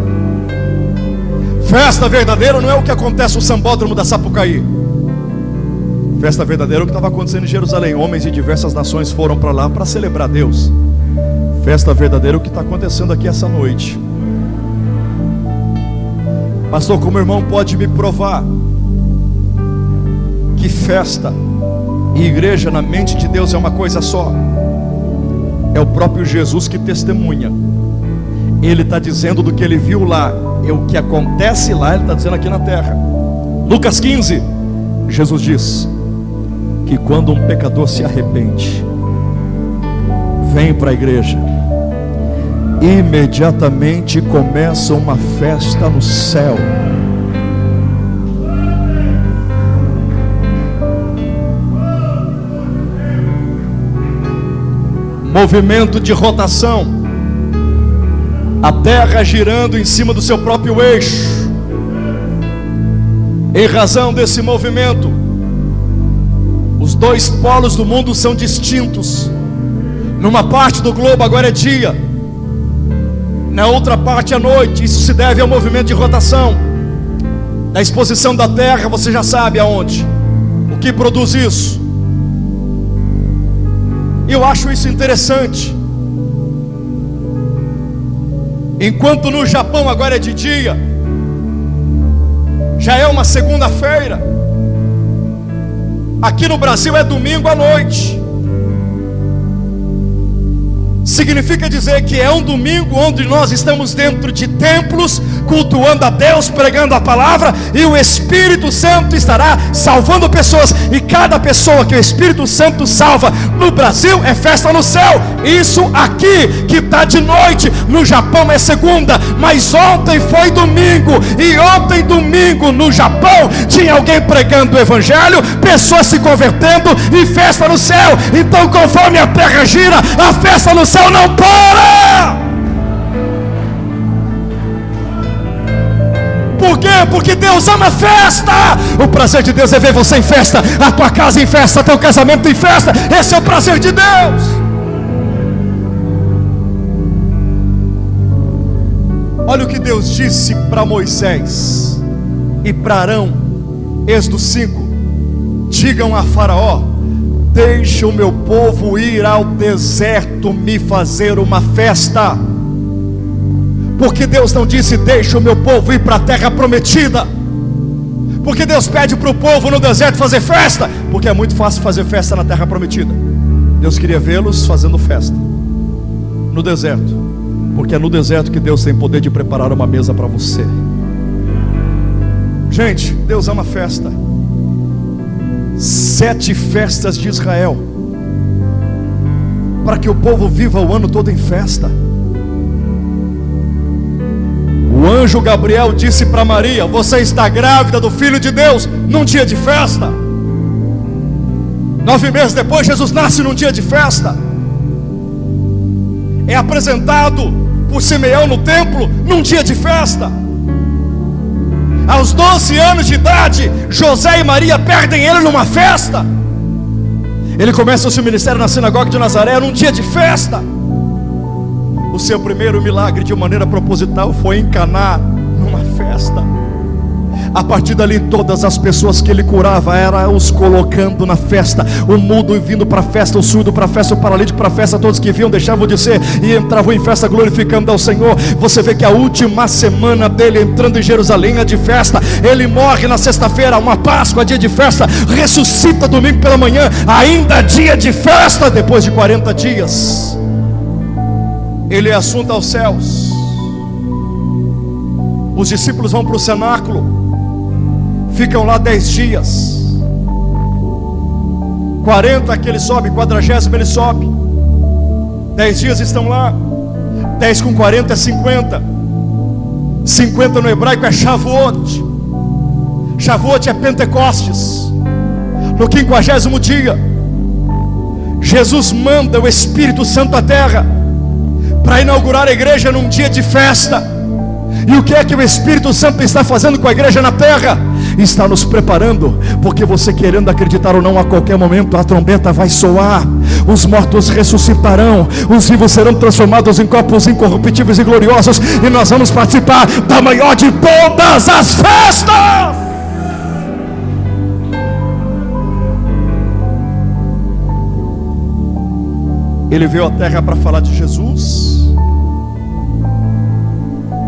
Festa verdadeira não é o que acontece no sambódromo da Sapucaí. Festa verdadeira é o que estava acontecendo em Jerusalém. Homens de diversas nações foram para lá para celebrar Deus. Festa verdadeira é o que está acontecendo aqui essa noite. Pastor, como o irmão pode me provar que festa e igreja na mente de Deus é uma coisa só? É o próprio Jesus que testemunha. Ele está dizendo do que ele viu lá, é o que acontece lá, ele está dizendo aqui na terra. Lucas 15, Jesus diz que quando um pecador se arrepende, vem para a igreja, imediatamente começa uma festa no céu. Movimento de rotação, a terra girando em cima do seu próprio eixo. Em razão desse movimento, os dois polos do mundo são distintos. Numa parte do globo agora é dia, na outra parte é noite. Isso se deve ao movimento de rotação da exposição da terra. Você já sabe aonde, o que produz isso. Eu acho isso interessante. Enquanto no Japão agora é de dia, já é uma segunda-feira. Aqui no Brasil é domingo à noite. Significa dizer que é um domingo onde nós estamos dentro de templos, cultuando a Deus, pregando a palavra, e o Espírito Santo estará salvando pessoas. E cada pessoa que o Espírito Santo salva no Brasil é festa no céu. Isso aqui que está de noite, no Japão é segunda, mas ontem foi domingo. E ontem domingo no Japão tinha alguém pregando o evangelho, pessoas se convertendo e festa no céu. Então, conforme a terra gira, a festa no céu não para. Por quê? Porque Deus ama festa. O prazer de Deus é ver você em festa, a tua casa em festa, teu casamento em festa. Esse é o prazer de Deus. Olha o que Deus disse para Moisés e para Arão, Êxodo 5: digam a Faraó: deixa o meu povo ir ao deserto me fazer uma festa, Porque Deus não disse: deixa o meu povo ir para a terra prometida? Porque Deus pede para o povo no deserto fazer festa? Porque é muito fácil fazer festa na terra prometida. Deus queria vê-los fazendo festa no deserto, porque é no deserto que Deus tem poder de preparar uma mesa para você. Gente, Deus ama festa. 7 festas de Israel, para que o povo viva o ano todo em festa. O anjo Gabriel disse para Maria: você está grávida do Filho de Deus, num dia de festa. 9 meses depois, Jesus nasce num dia de festa. É apresentado por Simeão no templo, num dia de festa. Aos 12 anos de idade, José e Maria perdem ele numa festa. Ele começa o seu ministério na sinagoga de Nazaré, num dia de festa. O seu primeiro milagre, de maneira proposital, foi em Caná, numa festa. A partir dali, todas as pessoas que ele curava, era os colocando na festa. O mudo vindo para a festa, o surdo para a festa, o paralítico para a festa. Todos que viam deixavam de ser e entravam em festa, glorificando ao Senhor. Você vê que a última semana dele entrando em Jerusalém é de festa. Ele morre na sexta-feira, uma Páscoa, dia de festa. Ressuscita domingo pela manhã, ainda dia de festa. Depois de 40 dias, ele é assunto aos céus. Os discípulos vão para o cenáculo, ficam lá 10 dias. 40 que ele sobe, 40º ele sobe. 10 dias estão lá. 10 com 40 é 50. 50 no hebraico é Shavuot. Shavuot é Pentecostes. No 50º dia, Jesus manda o Espírito Santo à terra para inaugurar a igreja num dia de festa. E o que é que o Espírito Santo está fazendo com a igreja na terra? Está nos preparando, porque você querendo acreditar ou não, a qualquer momento a trombeta vai soar, os mortos ressuscitarão, os vivos serão transformados em corpos incorruptíveis e gloriosos, e nós vamos participar da maior de todas as festas. Ele veio à terra para falar de Jesus.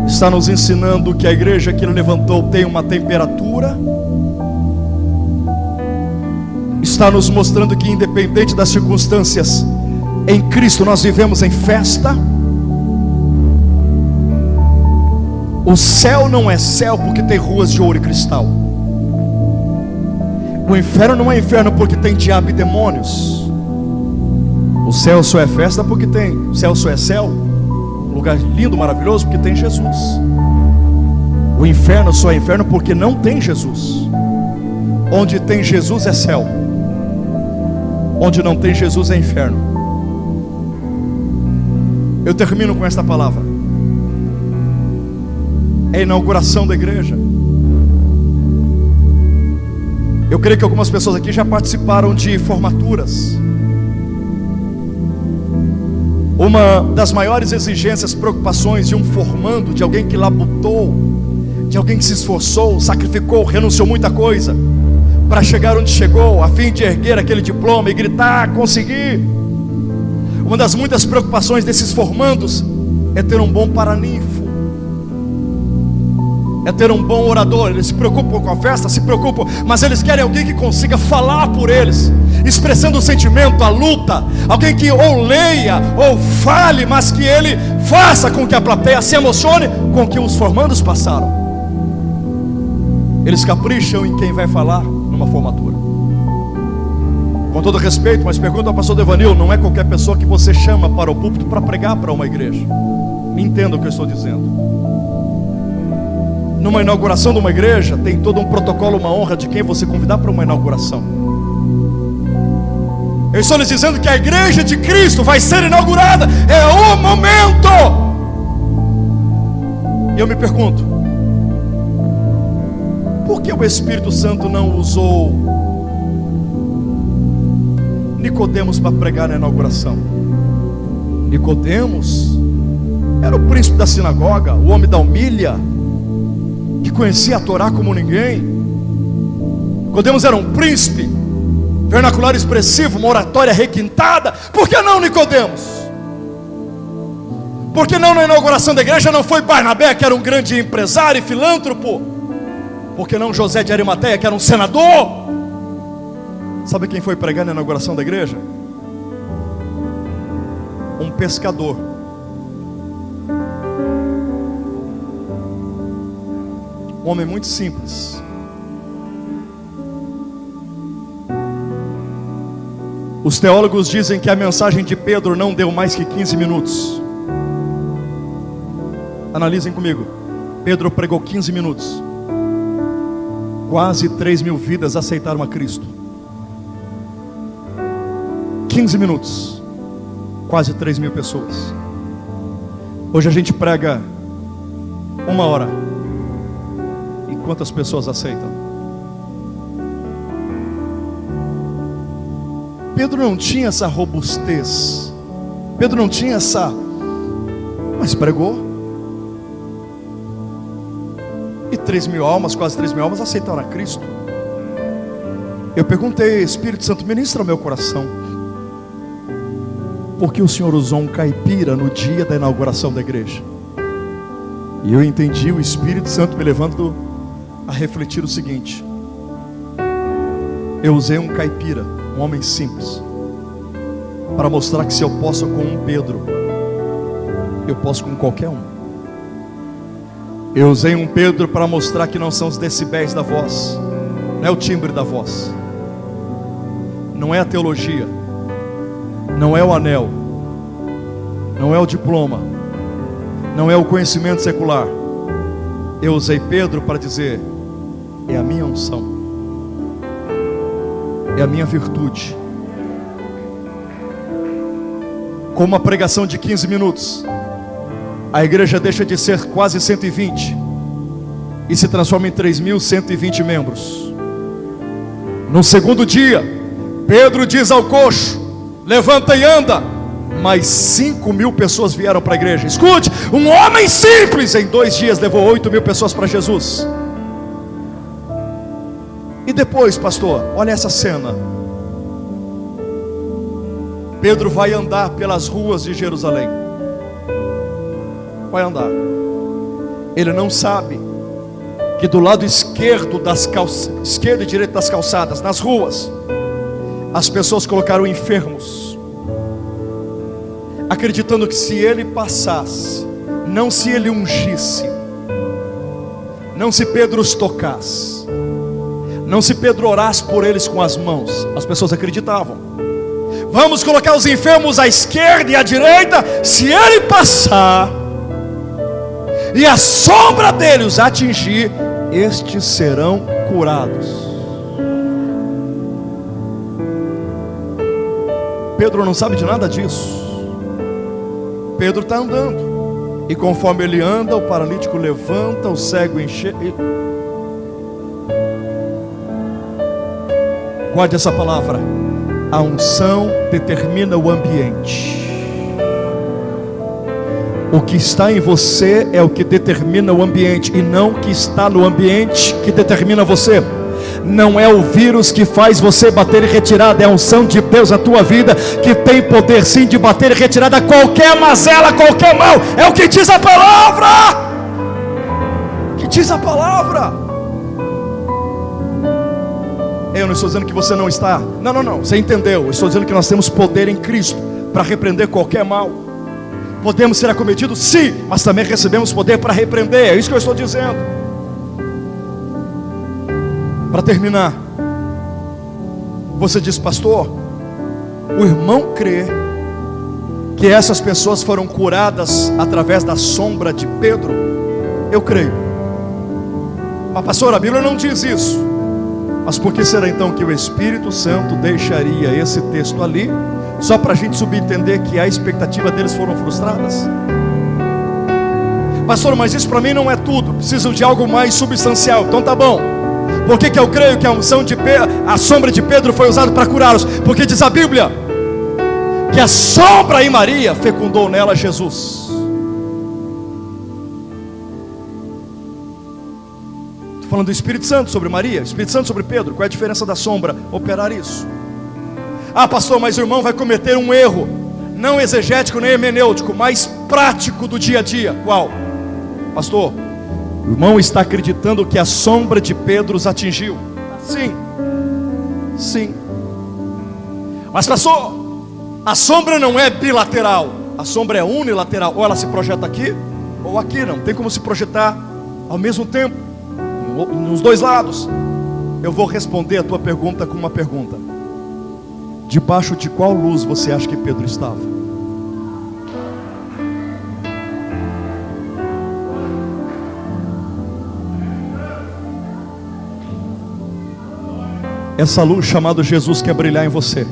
Está nos ensinando que a igreja que ele levantou tem uma temperatura. Está nos mostrando que, independente das circunstâncias, em Cristo nós vivemos em festa. O céu não é céu porque tem ruas de ouro e cristal. O inferno não é inferno porque tem diabo e demônios. O céu só é festa porque tem. O céu só é céu, lugar lindo, maravilhoso, porque tem Jesus. O inferno só é inferno porque não tem Jesus. Onde tem Jesus é céu, onde não tem Jesus é inferno. Eu termino com esta palavra. É a inauguração da igreja. Eu creio que algumas pessoas aqui já participaram de formaturas. Uma das maiores exigências, preocupações de um formando, de alguém que labutou, de alguém que se esforçou, sacrificou, renunciou muita coisa para chegar onde chegou, a fim de erguer aquele diploma e gritar: consegui. Uma das muitas preocupações desses formandos é ter um bom paraninfo, é ter um bom orador. Eles se preocupam com a festa, se preocupam, mas eles querem alguém que consiga falar por eles, expressando o sentimento, a luta. Alguém que ou leia ou fale, mas que ele faça com que a plateia se emocione com o que os formandos passaram. Eles capricham em quem vai falar numa formatura. Com todo respeito, mas pergunto ao pastor Devanil: não é qualquer pessoa que você chama para o púlpito para pregar para uma igreja. Me entenda o que eu estou dizendo. Numa inauguração de uma igreja, tem todo um protocolo, uma honra de quem você convidar para uma inauguração. Eu estou lhes dizendo que a igreja de Cristo vai ser inaugurada. É o momento. E eu me pergunto: por que o Espírito Santo não usou Nicodemos para pregar na inauguração? Nicodemos era o príncipe da sinagoga, o homem da humilha, que conhecia a Torá como ninguém. Nicodemos era um príncipe, vernacular expressivo, uma oratória requintada. Por que não Nicodemos? Por que não na inauguração da igreja não foi Barnabé, que era um grande empresário e filântropo? Por que não José de Arimateia, que era um senador? Sabe quem foi pregar na inauguração da igreja? Um pescador. Um homem muito simples. Os teólogos dizem que a mensagem de Pedro não deu mais que 15 minutos. Analisem comigo. Pedro pregou 15 minutos. Quase 3.000 vidas aceitaram a Cristo. 15 minutos. Quase 3.000 pessoas. Hoje a gente prega 1 hora. E quantas pessoas aceitam? Pedro não tinha essa robustez. Pedro não tinha essa... Mas pregou. E 3.000 almas, quase 3.000 almas aceitaram a Cristo. Eu perguntei: Espírito Santo, ministra meu coração. Por que o Senhor usou um caipira no dia da inauguração da igreja? E eu entendi o Espírito Santo me levando a refletir o seguinte: eu usei um caipira, um homem simples, para mostrar que se eu posso com um Pedro, eu posso com qualquer um. Eu usei um Pedro para mostrar que não são os decibéis da voz, não é o timbre da voz, não é a teologia, não é o anel, não é o diploma, não é o conhecimento secular. Eu usei Pedro para dizer: é a minha unção, é a minha virtude. Com uma pregação de 15 minutos, a igreja deixa de ser quase 120 e se transforma em 3.120 membros. No segundo dia, Pedro diz ao coxo: levanta e anda. Mais 5.000 pessoas vieram para a igreja. Escute, um homem simples em 2 dias levou 8.000 pessoas para Jesus. E depois, pastor, olha essa cena. Pedro vai andar pelas ruas de Jerusalém. Vai andar. Ele não sabe que do lado esquerdo esquerdo e direito das calçadas, nas ruas, as pessoas colocaram enfermos, acreditando que se ele passasse, não se ele ungisse, não se Pedro os tocasse, não se Pedro orasse por eles com as mãos, as pessoas acreditavam. Vamos colocar os enfermos à esquerda e à direita, se ele passar e a sombra dele os atingir, estes serão curados. Pedro não sabe de nada disso. Pedro está andando, e conforme ele anda, o paralítico levanta, o cego enxerga. Guarde essa palavra: a unção determina o ambiente. O que está em você é o que determina o ambiente, e não o que está no ambiente que determina você. Não é o vírus que faz você bater e retirada, é a unção de Deus na tua vida, que tem poder sim de bater e retirada qualquer mazela, qualquer mal. É o que diz a palavra. Que diz a palavra. Eu não estou dizendo que você não está. Não, você entendeu. Eu estou dizendo que nós temos poder em Cristo para repreender qualquer mal. Podemos ser acometidos, sim, mas também recebemos poder para repreender. É isso que eu estou dizendo. Para terminar, você diz: pastor, o irmão crê que essas pessoas foram curadas através da sombra de Pedro? Eu creio. Mas pastor, a Bíblia não diz isso. Mas por que será então que o Espírito Santo deixaria esse texto ali, só para a gente subentender que a expectativa deles foram frustradas? Pastor, mas isso para mim não é tudo, preciso de algo mais substancial. Então tá bom. Por que eu creio que a unção de Pedro, a sombra de Pedro foi usada para curá-los? Porque diz a Bíblia que a sombra em Maria fecundou nela Jesus. Estou falando do Espírito Santo sobre Maria, Espírito Santo sobre Pedro. Qual é a diferença da sombra operar isso? Ah, pastor, mas o irmão vai cometer um erro, não exegético nem hermenêutico, mas prático do dia a dia. Qual? Pastor, o irmão está acreditando que a sombra de Pedro os atingiu. Sim, sim. Mas pastor, a sombra não é bilateral, a sombra é unilateral. Ou ela se projeta aqui, ou aqui. Não tem como se projetar ao mesmo tempo, nos dois lados. Eu vou responder a tua pergunta com uma pergunta: debaixo de qual luz você acha que Pedro estava? Essa luz chamada Jesus quer brilhar em você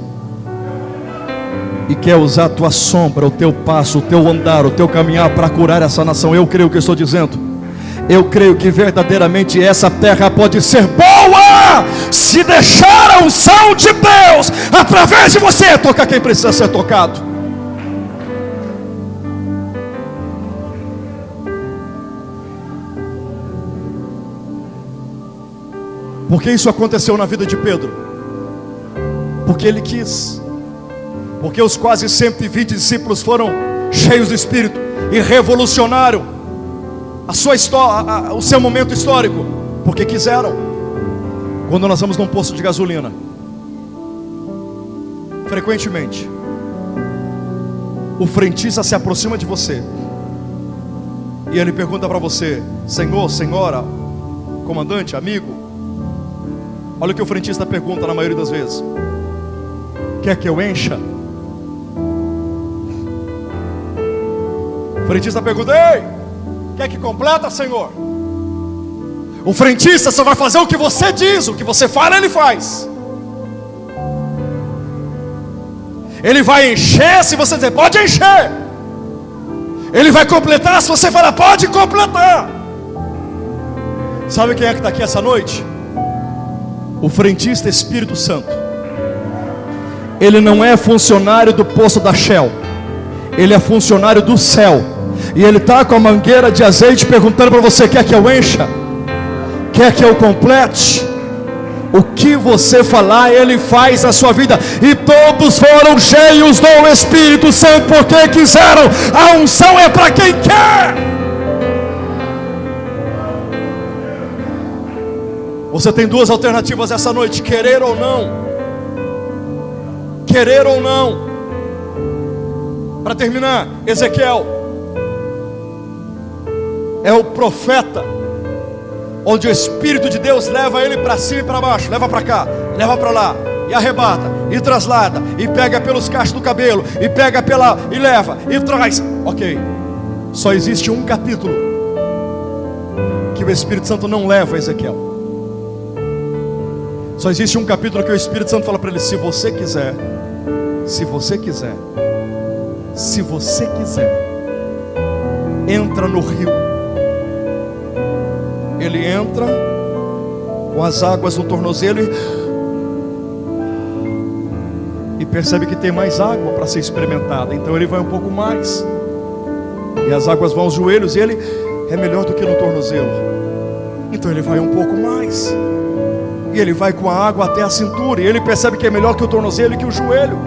e quer usar a tua sombra, o teu passo, o teu andar, o teu caminhar para curar essa nação. Eu creio que eu estou dizendo. Eu creio que verdadeiramente essa terra pode ser boa se deixar a unção de Deus através de você tocar quem precisa ser tocado. Porque isso aconteceu na vida de Pedro? Porque ele quis. Porque os quase 120 discípulos foram cheios do Espírito e revolucionaram a sua história, o seu momento histórico, porque quiseram. Quando nós vamos num posto de gasolina, frequentemente o frentista se aproxima de você e ele pergunta para você: senhor, senhora, comandante, amigo. Olha o que o frentista pergunta na maioria das vezes: quer que eu encha? O frentista pergunta: ei, quer que completa, senhor? O frentista só vai fazer o que você diz, o que você fala ele faz. Ele vai encher se você dizer pode encher. Ele vai completar se você falar pode completar. Sabe quem é que está aqui essa noite? O frentista Espírito Santo. Ele não é funcionário do posto da Shell, ele é funcionário do céu. E ele está com a mangueira de azeite perguntando para você: quer que eu encha? Quer que eu complete? O que você falar, ele faz na sua vida. E todos foram cheios do Espírito Santo porque quiseram. A unção é para quem quer. Você tem duas alternativas essa noite: querer ou não. Querer ou não. Para terminar, Ezequiel é o profeta onde o Espírito de Deus leva ele para cima e para baixo, leva para cá, leva para lá, e arrebata, e traslada, e pega pelos cachos do cabelo, e pega pela, e leva, e traz. Ok, só existe um capítulo que o Espírito Santo não leva a Ezequiel. Só existe um capítulo que o Espírito Santo fala para ele: se você quiser, se você quiser, se você quiser, entra no rio. Ele entra com as águas no tornozelo e percebe que tem mais água para ser experimentada. Então ele vai um pouco mais, e as águas vão aos joelhos, e ele é melhor do que no tornozelo. Então ele vai um pouco mais, e ele vai com a água até a cintura, e ele percebe que é melhor que o tornozelo e que o joelho.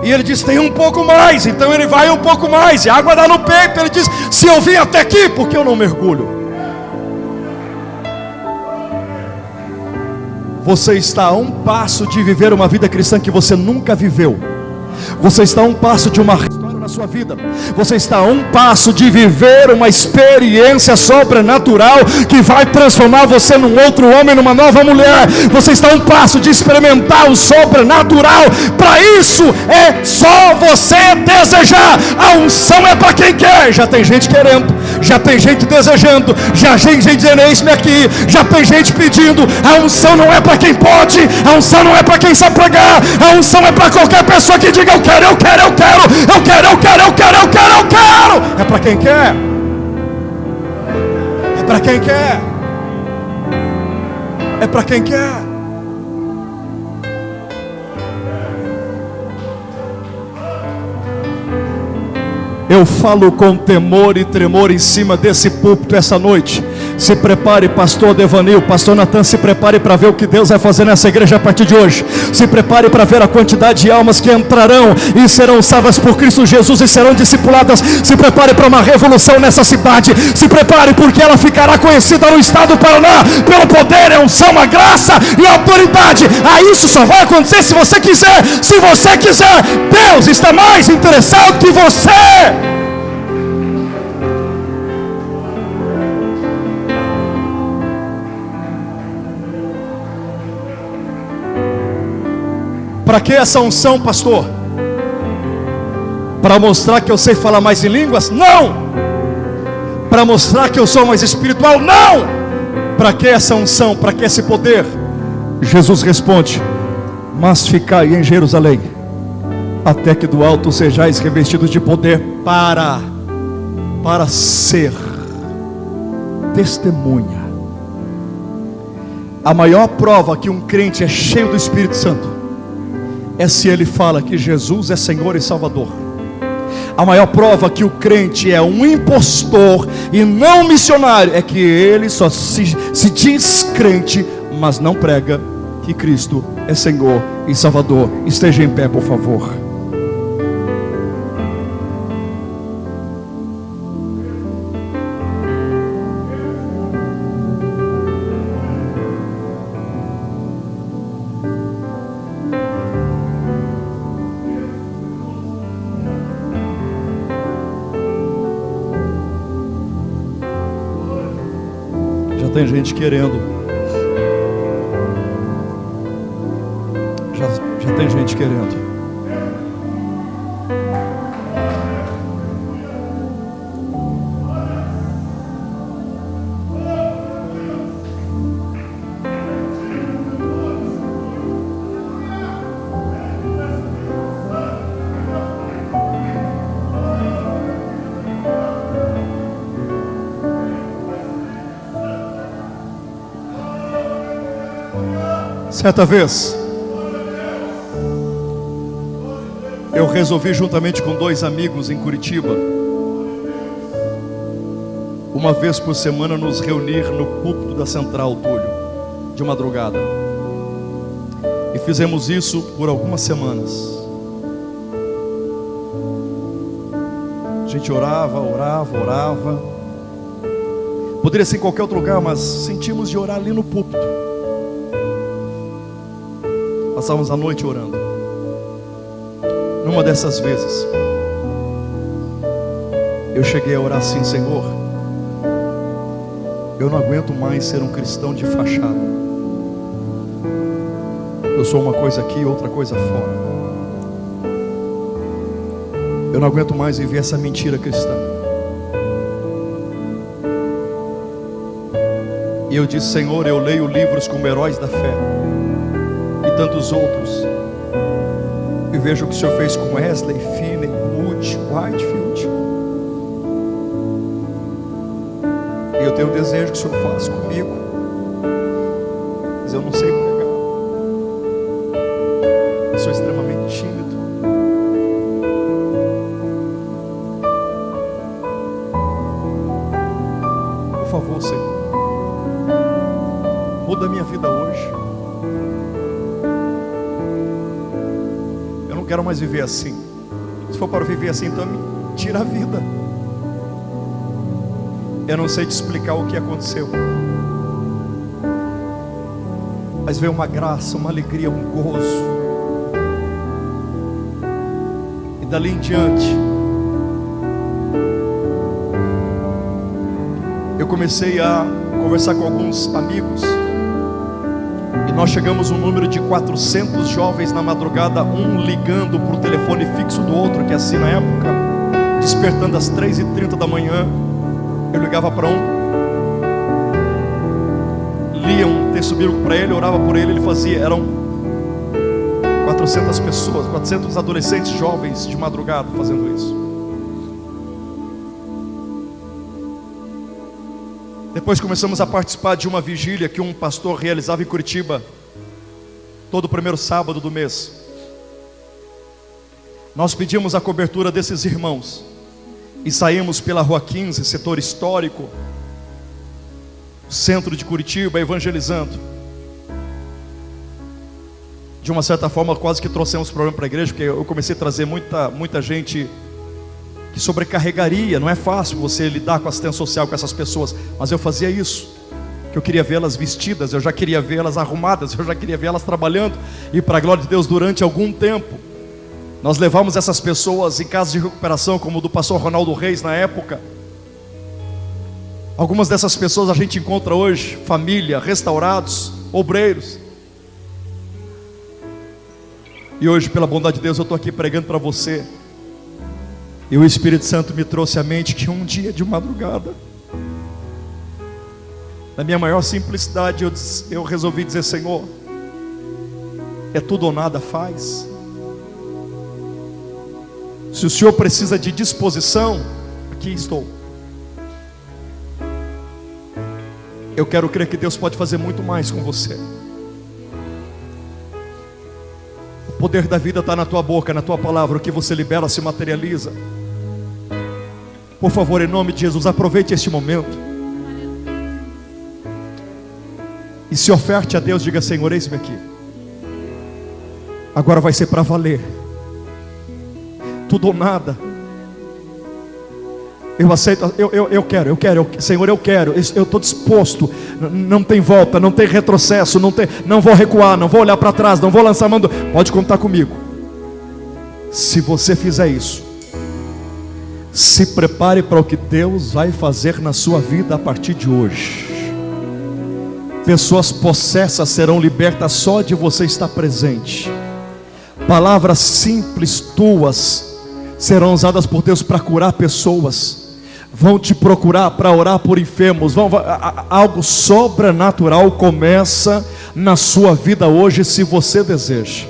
E ele diz: tem um pouco mais. Então ele vai um pouco mais, e a água dá no peito. Ele diz: se eu vim até aqui, por que eu não mergulho? Você está a um passo de viver uma vida cristã que você nunca viveu. Você está a um passo de uma história na sua vida. Você está a um passo de viver uma experiência sobrenatural que vai transformar você num outro homem, numa nova mulher. Você está a um passo de experimentar o sobrenatural. Para isso é só você desejar. A unção é para quem quer. Já tem gente querendo, já tem gente desejando, já tem gente dizendo: eis-me aqui. Já tem gente pedindo. A unção não é para quem pode, a unção não é para quem sabe pregar, a unção é para qualquer pessoa que diga: eu quero, eu quero, eu quero, eu quero, eu quero, eu quero, eu quero, eu quero. É para quem quer. É para quem quer. É para quem quer. Eu falo com temor e tremor em cima desse púlpito essa noite. Se prepare, pastor Devanil, pastor Natan, se prepare para ver o que Deus vai fazer nessa igreja a partir de hoje. Se prepare para ver a quantidade de almas que entrarão e serão salvas por Cristo Jesus e serão discipuladas. Se prepare para uma revolução nessa cidade. Se prepare, porque ela ficará conhecida no estado do Paraná pelo poder, a unção, a graça e a autoridade. Isso só vai acontecer se você quiser. Se você quiser, Deus está mais interessado que você. Para que essa unção, pastor? Para mostrar que eu sei falar mais em línguas? Não! Para mostrar que eu sou mais espiritual? Não! Para que essa unção? Para que esse poder? Jesus responde: mas ficai em Jerusalém, até que do alto sejais revestidos de poder, para ser testemunha. A maior prova que um crente é cheio do Espírito Santo é se ele fala que Jesus é Senhor e Salvador. A maior prova que o crente é um impostor e não missionário é que ele só se diz crente, mas não prega que Cristo é Senhor e Salvador. Esteja em pé, por favor. Tem gente querendo. Já tem gente querendo. Certa vez, eu resolvi, juntamente com 2 amigos em Curitiba, uma vez por semana nos reunir no púlpito da Central Túlio, de madrugada. E fizemos isso por algumas semanas. A gente orava. Poderia ser em qualquer outro lugar, mas sentimos de orar ali no púlpito. Passávamos a noite orando. Numa dessas vezes, eu cheguei a orar assim: Senhor, eu não aguento mais ser um cristão de fachada. Eu sou uma coisa aqui e outra coisa fora. Eu não aguento mais viver essa mentira cristã. E eu disse: Senhor, eu leio livros como Heróis da Fé e tantos outros, e vejo o que o Senhor fez com Wesley, Finney, Moody, Whitefield, e eu tenho o desejo que o Senhor faça comigo, mas eu não sei pregar, eu sou extremamente tímido. Por favor, Senhor, muda a minha vida hoje. Eu não quero mais viver assim. Se for para viver assim, então me tira a vida. Eu não sei te explicar o que aconteceu, mas veio uma graça, uma alegria, um gozo. E dali em diante, eu comecei a conversar com alguns amigos, e nós chegamos a um número de 400 jovens na madrugada, um ligando para o telefone fixo do outro, que assim na época, despertando às 3h30 da manhã. Eu ligava para um, lia um texto bíblico para ele, orava por ele, ele fazia. Eram 400 pessoas, 400 adolescentes jovens de madrugada fazendo isso. Depois começamos a participar de uma vigília que um pastor realizava em Curitiba, todo primeiro sábado do mês. Nós pedimos a cobertura desses irmãos e saímos pela Rua 15, setor histórico, centro de Curitiba, evangelizando. De uma certa forma, quase que trouxemos problema para a igreja, porque eu comecei a trazer muita gente que sobrecarregaria. Não é fácil você lidar com a assistência social com essas pessoas, mas eu fazia isso, que eu queria vê-las vestidas, eu já queria vê-las arrumadas, eu já queria vê-las trabalhando. E para a glória de Deus, durante algum tempo, nós levamos essas pessoas em casas de recuperação, como o do pastor Ronaldo Reis na época. Algumas dessas pessoas a gente encontra hoje, família, restaurados, obreiros. E hoje, pela bondade de Deus, eu estou aqui pregando para você. E o Espírito Santo me trouxe à mente que um dia de madrugada, na minha maior simplicidade, eu resolvi dizer: Senhor, é tudo ou nada, faz. Se o Senhor precisa de disposição, aqui estou. Eu quero crer que Deus pode fazer muito mais com você. O poder da vida está na tua boca, na tua palavra. O que você libera se materializa. Por favor, em nome de Jesus, aproveite este momento e se oferte a Deus. Diga: Senhor, eis-me aqui. Agora vai ser para valer. Tudo ou nada. Eu aceito, eu quero, Senhor, eu quero, eu estou disposto. Não tem volta, não tem retrocesso, não vou recuar, não vou olhar para trás, não vou lançar mão. Pode contar comigo. Se você fizer isso, se prepare para o que Deus vai fazer na sua vida a partir de hoje. Pessoas possessas serão libertas só de você estar presente. Palavras simples tuas serão usadas por Deus para curar pessoas. Vão te procurar para orar por enfermos. Algo sobrenatural começa na sua vida hoje, se você deseja.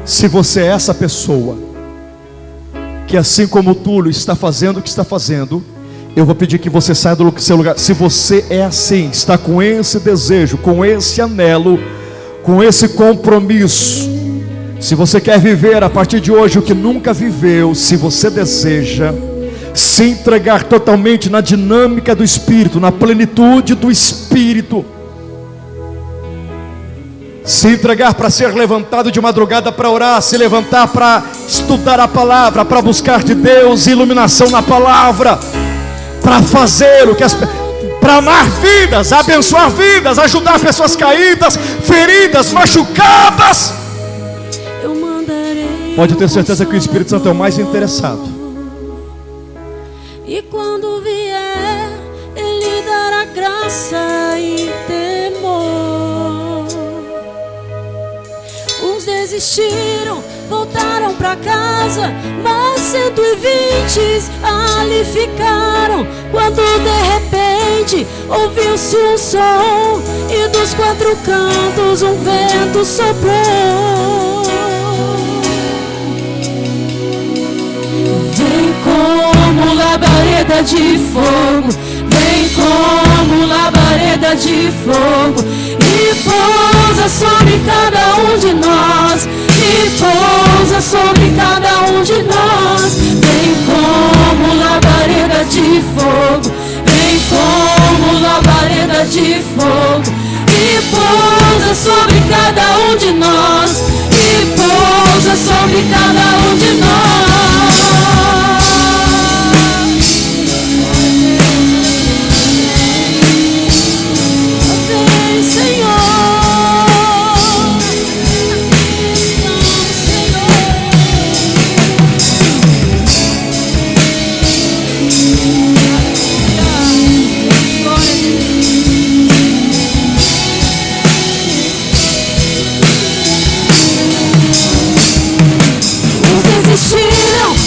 Se você é essa pessoa que, assim como Túlio, está fazendo o que está fazendo, eu vou pedir que você saia do seu lugar. Se você é assim, está com esse desejo, com esse anelo, com esse compromisso, se você quer viver a partir de hoje o que nunca viveu, se você deseja se entregar totalmente na dinâmica do Espírito, na plenitude do Espírito, se entregar para ser levantado de madrugada para orar, se levantar para estudar a palavra, para buscar de Deus iluminação na palavra, para fazer o que para amar vidas, abençoar vidas, ajudar pessoas caídas, feridas, machucadas, pode ter certeza que o Espírito Santo é o mais interessado. E quando vier, Ele dará graça e temor. Uns desistiram, voltaram para casa, mas 120 ali ficaram. Quando de repente ouviu-se um som e dos quatro cantos um vento soprou. Vem como labareda de fogo, vem como labareda de fogo, e pousa sobre cada um de nós, e pousa sobre cada um de nós. Vem como labareda de fogo, vem como labareda de fogo, e pousa sobre cada um de nós, e pousa sobre cada um de nós.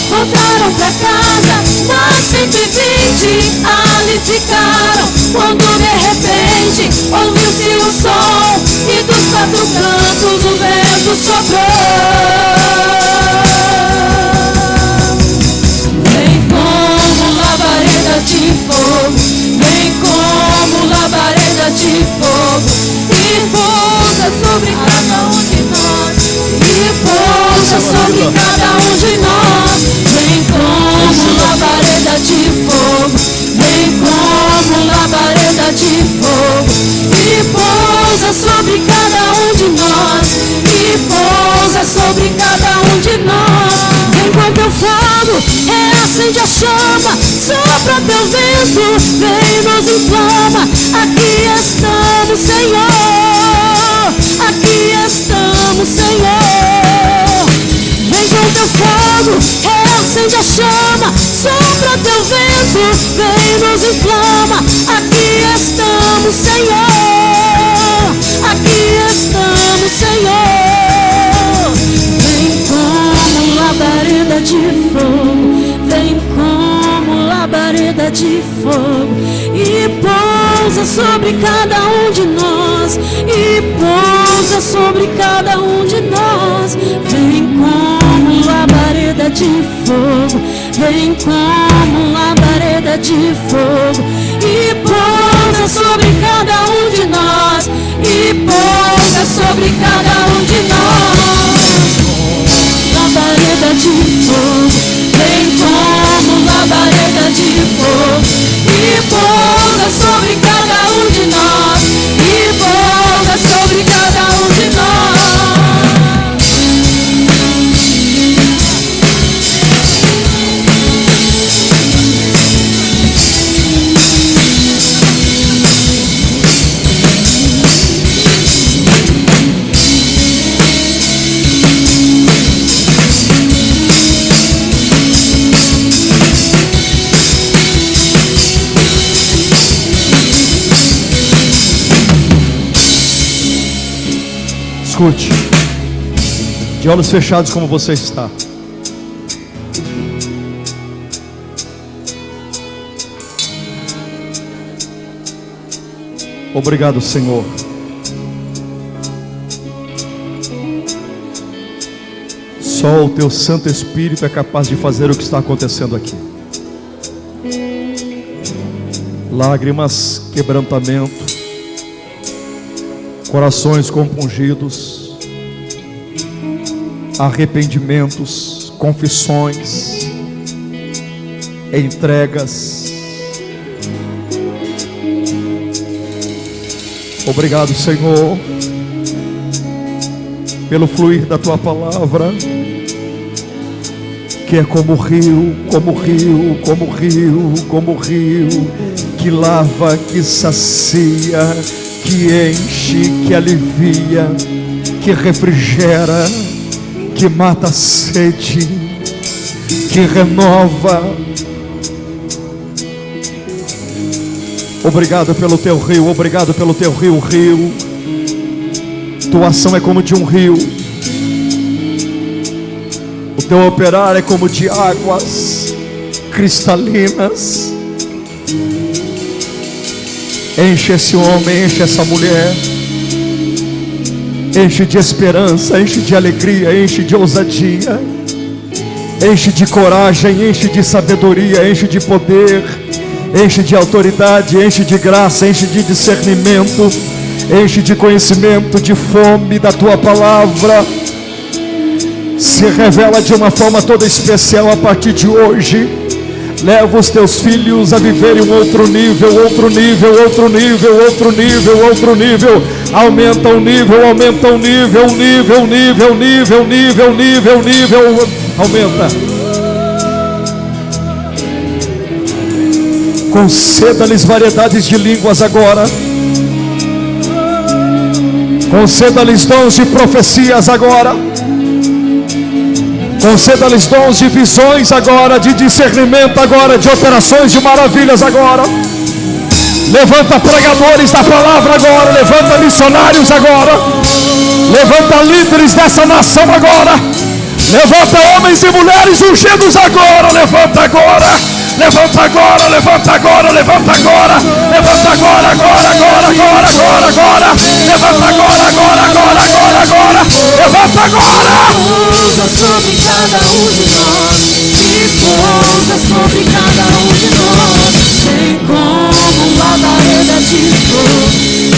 Voltaram pra casa, mas 120 ali ficaram. Quando de repente ouviu-se o som e dos quatro cantos o vento soprou. Vem como labareda de fogo, vem como labareda de fogo, e pousa sobre cada um de nós, e pousa sobre cada um de nós. Vem como labareda de fogo, vem como labareda sobre cada um de nós. Vem com teu fogo, reacende a chama, sopra teu vento, vem nos inflama. Aqui estamos, Senhor, aqui estamos, Senhor. Vem com teu fogo, reacende a chama, sopra teu vento, vem nos inflama. Aqui estamos, Senhor, aqui estamos, Senhor. Vem como labareda de fogo, vem como labareda de fogo, e pousa sobre cada um de nós, e pousa sobre cada um de nós. Vem como labareda de fogo, vem como labareda de fogo, e pousa sobre cada um de nós, e pousa sobre cada um de nós. Labareda de fogo, vem como labareda de fogo, e pousa sobre cada um de nós, e pousa sobre cada um de nós. Escute, de olhos fechados como você está. Obrigado, Senhor. Só o teu Santo Espírito é capaz de fazer o que está acontecendo aqui. Lágrimas, quebrantamento, corações compungidos, arrependimentos, confissões, entregas. Obrigado, Senhor, pelo fluir da tua palavra, que é como rio, como rio, como rio, como rio, que lava, que sacia, que enche, que alivia, que refrigera, que mata a sede, que renova. Obrigado pelo teu rio, obrigado pelo teu rio, rio. Tua ação é como de um rio, o teu operar é como de águas cristalinas. Enche esse homem, enche essa mulher, enche de esperança, enche de alegria, enche de ousadia, enche de coragem, enche de sabedoria, enche de poder, enche de autoridade, enche de graça, enche de discernimento, enche de conhecimento, de fome da tua palavra. Se revela de uma forma toda especial a partir de hoje. Leva os teus filhos a viverem um outro nível, outro nível, outro nível, outro nível, outro nível. Aumenta o nível, aumenta o nível, nível, nível, nível, nível, nível, nível. Aumenta. Conceda-lhes variedades de línguas agora. Conceda-lhes dons de profecias agora. Conceda-lhes dons de visões agora, de discernimento agora, de operações de maravilhas agora. Levanta pregadores da palavra agora, levanta missionários agora, levanta líderes dessa nação agora, levanta homens e mulheres ungidos agora, levanta agora, levanta agora, levanta agora, levanta agora, levanta agora, agora, agora, agora, agora, agora, levanta agora, agora, agora, agora, agora, levanta agora. Pousa sobre cada um de nós, e pousa sobre cada um de nós. Vem como labareda de fogo,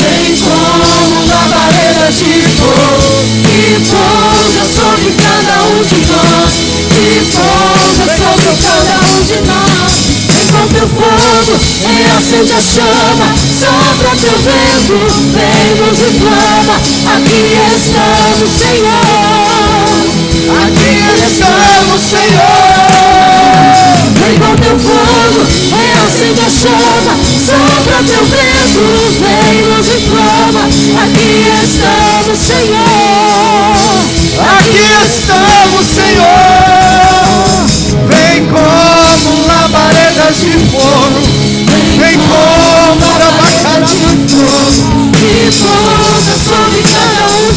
vem como labareda de fogo, e pousa sobre cada um de nós, e pousa sobre cada um de nós. Vem com teu fogo, reacende a chama, sopra teu vento, vem nos inflama. Aqui estamos, Senhor.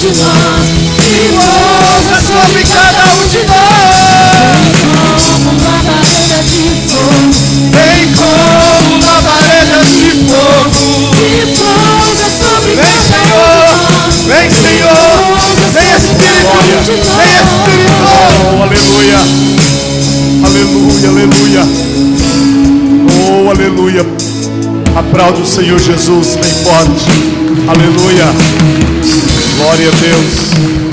de nós, e pousa sobre cada um de nós. Como labareda de fogo, Vem como labareda de fogo. e pousa sobre cada um de nós. Vem, Senhor. Vem, Espírito. Vem, Espírito. Oh, aleluia. Aleluia, aleluia. Oh, aleluia. Aplaude o Senhor Jesus bem forte. Aleluia. Glória a Deus.